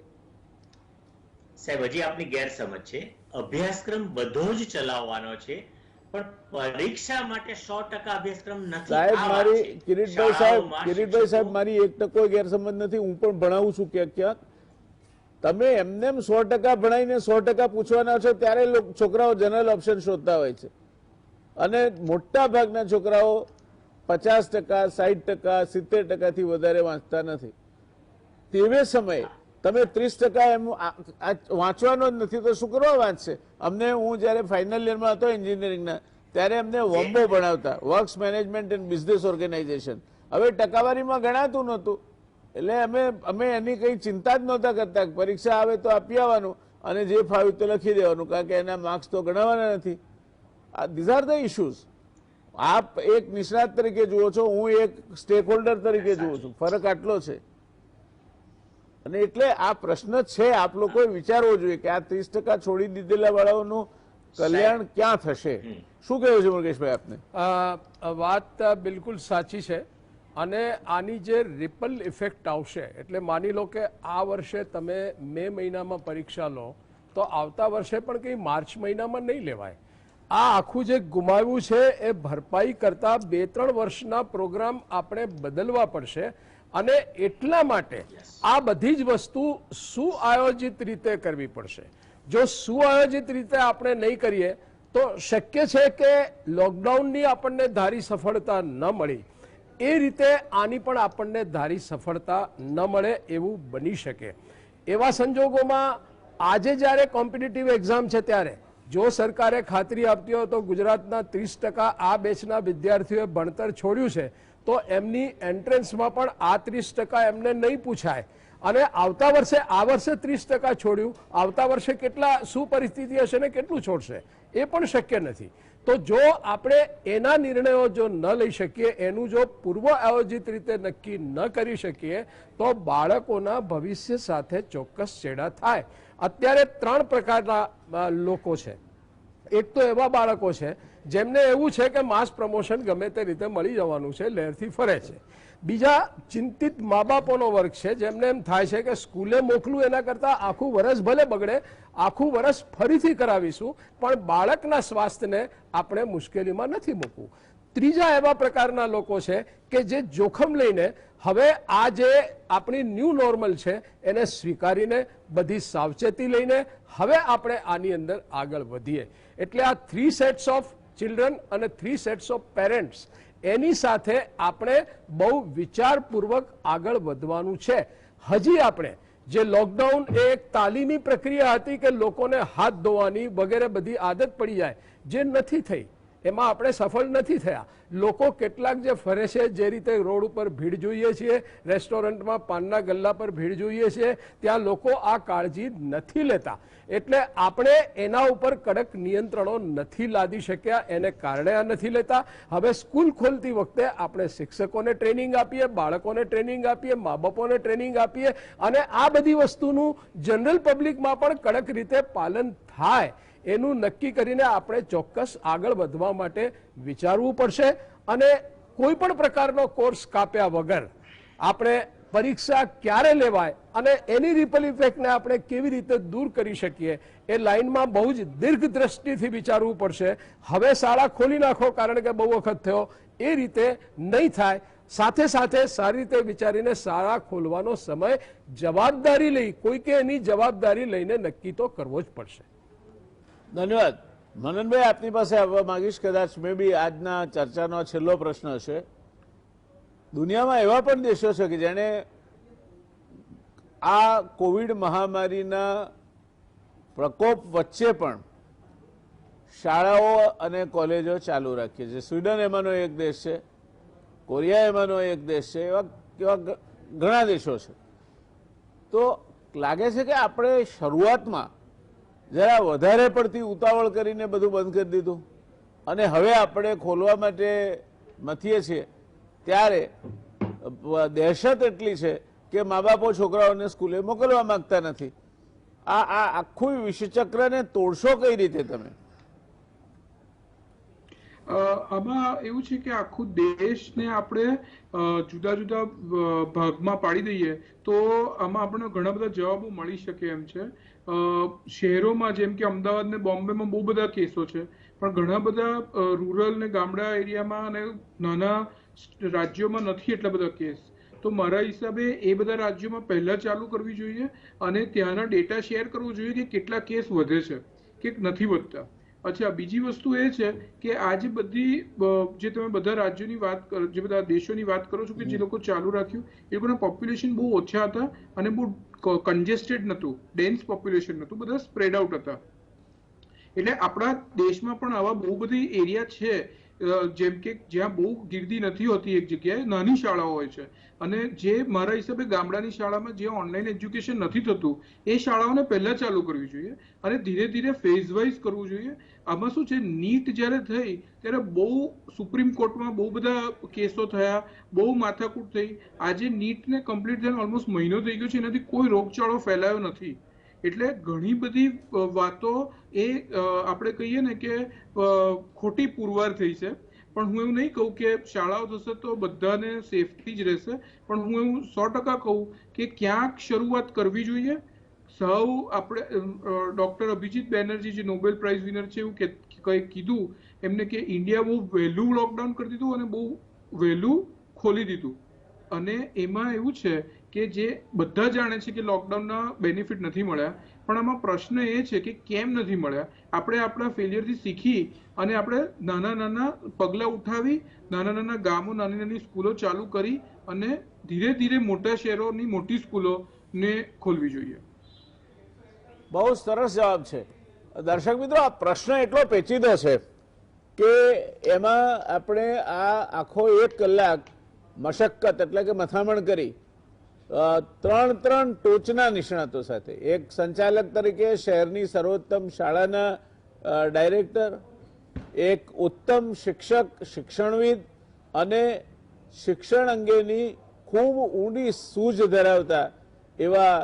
સાહેબ, હજી આપની ગેરસમજ છે. અભ્યાસક્રમ બધો જ ચલાવવાનો છે, પણ પરીક્ષા માટે 100% અભ્યાસક્રમ નથી. સાહેબ, મારી કિરીટભાઈ સાહેબ મારી 1% ગેરસમજ નથી. હું પણ ભણાવું છું ક્યાંક ક્યાંક. તમે એમને 100% ભણાવીને 100% પૂછવાના છો ત્યારે છોકરાઓ જનરલ ઓપ્શન શોધતા હોય છે, અને મોટા ભાગના છોકરાઓ 50%, 60%, 70%થી વધારે વાંચતા નથી. તેવે સમયે તમે 30% એમ વાંચવાનો જ નથી તો શું કરવા વાંચશે? હું જ્યારે ફાઇનલ યરમાં હતો એન્જિનિયરિંગના, ત્યારે અમને વોમ્બો ભણાવતા, works management and business organisation. હવે ટકાવારીમાં ગણાતું નહોતું, એટલે અમે એની કઈ ચિંતા જ નહોતા કરતા. પરીક્ષા આવે તો આપી આવવાનું અને જે ફાવ્યું તો લખી દેવાનું, કારણ કે એના માર્ક્સ તો ગણાવવાના નથી. These are the issues. આપ એક નિષ્ણાત તરીકે જુઓ છો, હું એક સ્ટેક હોલ્ડર તરીકે જુઓ છું. ફરક આટલો છે. અને એટલે આ પ્રશ્ન છે, આપ લોકોએ વિચારવો જોઈએ કે આ 30% છોડી દીધેલા વાળાઓનું કલ્યાણ ક્યાં થશે? શું કહેવું છે મુકેશભાઈ આપને? વાત બિલકુલ સાચી છે, અને આની જે રિપલ ઇફેક્ટ આવશે, એટલે માની લો કે આ વર્ષે તમે મે મહિનામાં પરીક્ષા લો તો આવતા વર્ષે પણ કંઈ માર્ચ મહિનામાં નહીં લેવાય. આ આખું જે ગુમાવ્યું છે એ ભરપાઈ કરતા 2-3 વર્ષના પ્રોગ્રામ આપણે બદલવા પડશે. અને એટલા માટે આ બધી જ વસ્તુ સુઆયોજિત રીતે કરવી પડશે. જો સુઆયોજિત રીતે આપણે નહીં કરીએ તો શક્ય છે કે લોકડાઉનની આપણને ધારી સફળતા ન મળી એ રીતે આની પણ આપણને ધારી સફળતા ન મળે એવું બની શકે. એવા સંજોગોમાં આજે જ્યારે કોમ્પિટિટિવ એક્ઝામ છે ત્યારે જો સરકારે ખાતરી આપતી હોય તો ગુજરાતના 30% આ બેચના વિદ્યાર્થીઓએ ભણતર છોડ્યું છે તો એમની એન્ટ્રન્સમાં પણ આ 30% એમને નહીં પૂછાય. અને આવતા વર્ષે આ વર્ષે 30% છોડ્યું, આવતા વર્ષે શું પરિસ્થિતિ હશે ને કેટલું છોડશે એ પણ શક્ય નથી. તો જો આપણે એના નિર્ણયો જો ન લઈ શકીએ, એનું જો પૂર્વ આયોજિત રીતે નક્કી ન કરી શકીએ તો બાળકોના ભવિષ્ય સાથે ચોક્કસ ચેડા થાય. અત્યારે 3 પ્રકારના લોકો છે. એક તો એવા બાળકો છે જેમને એવું છે કે માસ પ્રમોશન ગમે તે રીતે મળી જવાનું છે, લહેરથી ફરે છે. બીજા ચિંતિત મા બાપોનો વર્ગ છે જેમને એમ થાય છે કે સ્કૂલે મોકલું એના કરતાં આખું વરસ ભલે બગડે, આખું વરસ ફરીથી કરાવીશું પણ બાળકના સ્વાસ્થ્યને આપણે મુશ્કેલીમાં નથી મૂકવું. ત્રીજા એવા પ્રકારના લોકો છે કે જે જોખમ લઈને હવે આ જે આપણી ન્યૂ નોર્મલ છે એને સ્વીકારીને બધી સાવચેતી લઈને હવે આપણે આની અંદર આગળ વધીએ. એટલે આ 3 સેટ્સ ઓફ ચિલ્ડ્રન અને 3 સેટ્સ ઓફ પેરેન્ટ્સ, એની સાથે આપણે બહુ વિચારપૂર્વક આગળ વધવાનું છે. હજી આપણે જે લોકડાઉન એ એક તાલીમી પ્રક્રિયા હતી કે લોકોને હાથ ધોવાની વગેરે બધી આદત પડી જાય, જે નથી થઈ, એમાં આપણે સફળ નથી થયા. લોકો કેટલાક જે ફરે છે, જે રીતે રોડ ઉપર ભીડ જોઈએ છીએ, રેસ્ટોરન્ટમાં પાનના ગલ્લા પર ભીડ જોઈએ છીએ, ત્યાં લોકો આ કાળજી નથી લેતા. એટલે આપણે એના ઉપર કડક નિયંત્રણો નથી લાદી શક્યા, એને કારણે આ નથી લેતા. હવે સ્કૂલ ખોલતી વખતે આપણે શિક્ષકોને ટ્રેનિંગ આપીએ, બાળકોને ટ્રેનિંગ આપીએ, મા બાપોને ટ્રેનિંગ આપીએ, અને આ બધી વસ્તુનું જનરલ પબ્લિકમાં પણ કડક રીતે પાલન થાય એનું નક્કી કરીને આપણે ચોક્કસ આગળ વધવા માટે વિચારવું પડશે. અને કોઈ પણ પ્રકારનો કોર્સ કાપ્યા વગર આપણે પરીક્ષા ક્યારે લેવાય અને એની રિપલ ઇફેક્ટને આપણે કેવી રીતે દૂર કરી શકીએ એ લાઇનમાં બહુ જ દીર્ઘ દ્રષ્ટિથી વિચારવું પડશે. હવે શાળા ખોલી નાખો કારણ કે બહુ વખત થયો, એ રીતે નહીં થાય. સાથે સાથે સારી રીતે વિચારીને શાળા ખોલવાનો સમય જવાબદારી લઈ, કોઈકે એની જવાબદારી લઈને નક્કી તો કરવો જ પડશે. ધન્યવાદ. મનનભાઈ, આપની પાસે આવવા માંગીશ. કદાચ મે બી આજના ચર્ચાનો છેલ્લો પ્રશ્ન હશે. દુનિયામાં એવા પણ દેશો છે કે જેણે આ કોવિડ મહામારીના પ્રકોપ વચ્ચે પણ શાળાઓ અને કોલેજો ચાલુ રાખી છે. સ્વીડન એમાંનો એક દેશ છે, કોરિયા એમાંનો એક દેશ છે, એવા ઘણા દેશો છે. તો લાગે છે કે આપણે શરૂઆતમાં જરા વધારે પડતી ઉતાવળ કરીને બધું બંધ કરી દીધું અને હવે આપણે ખોલવા માટે મથીએ છીએ ત્યારે દહેશત એટલી છે કે મા બાપો છોકરાઓને સ્કૂલે મોકલવા માંગતા નથી. આ આખું વિષચક્રને તોડશો કઈ રીતે તમે? આમાં એવું છે કે આખું દેશને આપણે જુદા જુદા ભાગમાં પાડી દઈએ તો આમાં આપણને ઘણા બધા જવાબો મળી શકે એમ છે. શહેરોમાં જેમ કે અમદાવાદ ને બોમ્બેમાં બહુ બધા કેસો છે, પણ ઘણા બધા રૂરલ ને ગામડા એરિયામાં અને નાના રાજ્યોમાં નથી એટલા બધા કેસ. તો મારા હિસાબે એ બધા રાજ્યોમાં પહેલા ચાલુ કરવી જોઈએ અને ત્યાંના ડેટા શેર કરવો જોઈએ કે કેટલા કેસ વધે છે કે નથી વધતા. અચ્છા, બીજી વસ્તુ એ છે કે આજે બધી જે તમે બધા રાજ્યોની વાત કરો, જે બધા દેશોની વાત કરો છો કે જે લોકો ચાલુ રાખ્યું, એ લોકોના પોપ્યુલેશન બહુ ઓછા હતા અને બહુ કન્જેસ્ટેડ નહોતું, ડેન્સ પોપ્યુલેશન નહોતું, બધા સ્પ્રેડ આઉટ હતા. એટલે આપણા દેશમાં પણ આવા બહુ બધી એરિયા છે જેમ કે જ્યાં બહુ ગીર્દી નથી હોતી, એક જગ્યાએ નાની શાળાઓ હોય છે અને જે મારા હિસાબે ગામડાની શાળામાં જે ઓનલાઈન એજ્યુકેશન નથી થતું એ શાળાઓને પહેલા ચાલુ કરવી જોઈએ અને ધીરે ધીરે ફેઝ વાઇઝ કરવું જોઈએ. આમાં શું છે, નીટ જ્યારે થઈ ત્યારે બહુ સુપ્રીમ કોર્ટમાં બહુ બધા કેસો થયા, બહુ માથાકૂટ થઈ. આજે નીટને કમ્પ્લીટ થઈને ઓલમોસ્ટ મહિનો થઈ ગયો છે, એનાથી કોઈ રોગચાળો ફેલાયો નથી. એટલે ઘણી બધી વાતો એ આપણે કહીએ ને કે ખોટી પુરવાર થઈ છે. પણ હું એવું નહીં કહું કે શાળાઓ થશે તો બધાને સેફટી જ રહેશે, પણ હું એવું 100% કહું કે ક્યાંક શરૂઆત કરવી જોઈએ. સૌ આપણે ડોક્ટર અભિજીત બેનર્જી જે નોબેલ પ્રાઇઝ વિનર છે એવું કંઈ કીધું એમને કે ઇન્ડિયા બહુ વહેલું લોકડાઉન કરી દીધું અને બહુ વહેલું ખોલી દીધું. અને એમાં એવું છે કે જે બધા જાણે છે કે લોકડાઉનના બેનિફિટ નથી મળ્યા, પણ આમાં પ્રશ્ન એ છે કે કેમ નથી મળ્યા. આપણે આપણા ફેલિયરથી શીખી અને આપણે નાના નાના પગલાં ઉઠાવી, નાના નાના ગામો, નાની નાની સ્કૂલો ચાલુ કરી અને ધીરે ધીરે મોટા શહેરોની મોટી સ્કૂલોને ખોલવી જોઈએ. બહુ સરસ જવાબ છે. દર્શક મિત્રો, આ પ્રશ્ન એટલો પેચીદો છે કે એમાં આપણે આ આખો 1 કલાક મશક્કત એટલે કે મથામણ કરી 3 ટોચના નિષ્ણાતો સાથે, એક સંચાલક તરીકે શહેરની સર્વોત્તમ શાળાના ડાયરેક્ટર, એક ઉત્તમ શિક્ષક, શિક્ષણવિદ અને શિક્ષણ અંગેની ખૂબ ઊંડી સૂઝ ધરાવતા એવા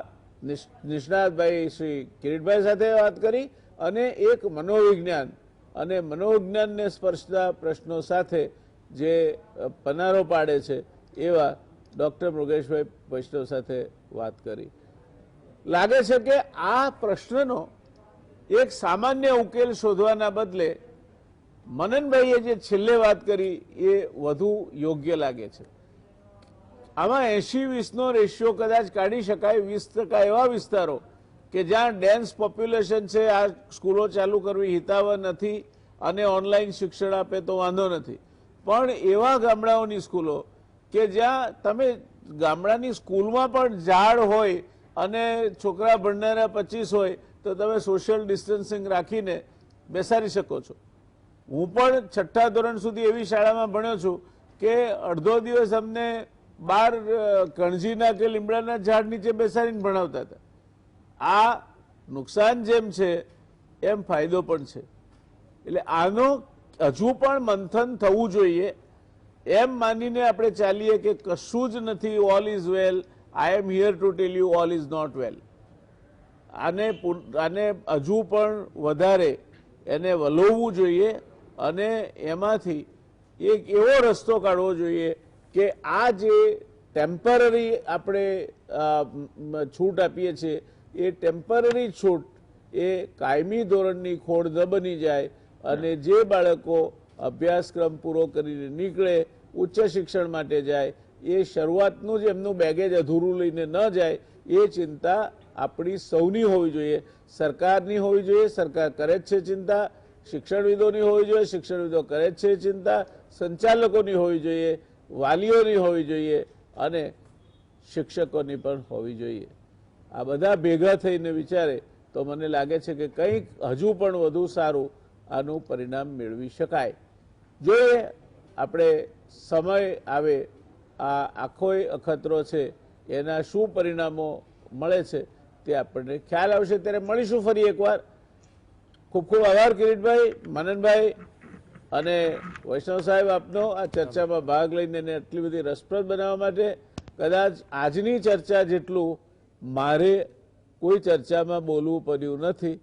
નિષ્ણાતભાઈ શ્રી કિરીટભાઈ સાથે વાત કરી અને એક મનોવિજ્ઞાન અને મનોવિજ્ઞાનને સ્પર્શતા પ્રશ્નો સાથે જે પનારો પાડે છે એવા ડૉક્ટર મૃગેશભાઈ વૈષ્ણવ સાથે વાત કરી. લાગે છે કે આ પ્રશ્નનો એક સામાન્ય ઉકેલ શોધવાના બદલે મનનભાઈએ જે છેલ્લે વાત કરી એ વધુ યોગ્ય લાગે છે. આમાં 80-20નો રેશિયો કદાચ કાઢી શકાય. 20% એવા વિસ્તારો કે જ્યાં ડેન્સ પોપ્યુલેશન છે, આ સ્કૂલો ચાલુ કરવી હિતાવહ નથી અને ઓનલાઈન શિક્ષણ આપે તો વાંધો નથી, પણ એવા ગામડાઓની સ્કૂલો કે જ્યાં તમે ગામડાની સ્કૂલમાં પણ ઝાડ હોય અને છોકરા ભણનારા 25 હોય તો તમે સોશિયલ ડિસ્ટન્સિંગ રાખીને બેસાડી શકો છો. હું પણ 6ઠ્ઠા ધોરણ સુધી એવી શાળામાં ભણ્યો છું કે અડધો દિવસ અમને બહાર કણજીના કે લીમડાના ઝાડ નીચે બેસાડીને ભણાવતા હતા. આ નુકસાન જેમ છે એમ ફાયદો પણ છે. એટલે આનો હજુ પણ મંથન થવું જોઈએ. એમ માનીને આપણે ચાલીએ કે કશું જ નથી, all is well, I am here to tell you all is not well. આને હજુ પણ વધારે એને વલોવવું જોઈએ અને એમાંથી એક એવો રસ્તો કાઢવો જોઈએ કે આ જે ટેમ્પરરી આપણે છૂટ આપીએ છીએ એ ટેમ્પરરી છૂટ એ કાયમી ધોરણની ખોડ ન બની જાય અને જે બાળકો અભ્યાસક્રમ પૂરો કરીને નીકળે, ઉચ્ચ શિક્ષણ માટે જાય, એ શરૂઆતનું જ એમનું બેગેજ અધૂરું લઈને ન જાય એ ચિંતા આપણી સૌની હોવી જોઈએ. સરકારની હોવી જોઈએ, સરકાર કરે જ છે ચિંતા, શિક્ષણવિદોની હોવી જોઈએ, શિક્ષણવિદો કરે જ છે ચિંતા, સંચાલકોની હોવી જોઈએ, વાલીઓની હોવી જોઈએ અને શિક્ષકોની પણ હોવી જોઈએ. આ બધા ભેગા થઈને વિચારે તો મને લાગે છે કે કંઈક હજુ પણ વધુ સારું આનું પરિણામ મેળવી શકાય. જોઈએ આપણે સમય આવે, આ આખોય અખતરો છે એના શું પરિણામો મળે છે તે આપણને ખ્યાલ આવશે ત્યારે મળીશું ફરી એકવાર. ખૂબ ખૂબ આભાર કિરીટભાઈ, મનનભાઈ અને વૈષ્ણવ સાહેબ આપનો આ ચર્ચામાં ભાગ લઈને એને આટલી બધી રસપ્રદ બનાવવા માટે. કદાચ આજની ચર્ચા જેટલું મારે કોઈ ચર્ચામાં બોલવું પડ્યું નથી,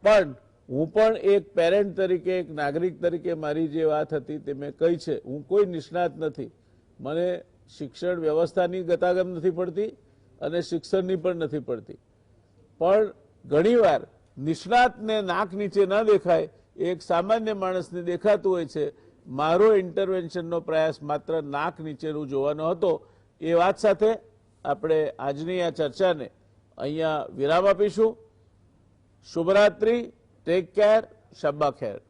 પણ હું પણ એક પેરેન્ટ તરીકે, એક નાગરિક તરીકે મારી જે વાત હતી તે મેં કહી છે. હું કોઈ નિષ્ણાત નથી, મને શિક્ષણ વ્યવસ્થાની ગતાગમ નથી પડતી અને શિક્ષણની પણ નથી પડતી, પણ ઘણીવાર નિષ્ણાતને નાક નીચે ન દેખાય, એક સામાન્ય માણસને દેખાતું હોય છે. મારો ઇન્ટરવેન્શનનો પ્રયાસ માત્ર નાક નીચેનું જોવાનો હતો એ વાત સાથે આપણે આજની આ ચર્ચાને અહીંયા વિરામ આપીશું. શુભરાત્રી, ટેક કેર, શબ્બા ખેર.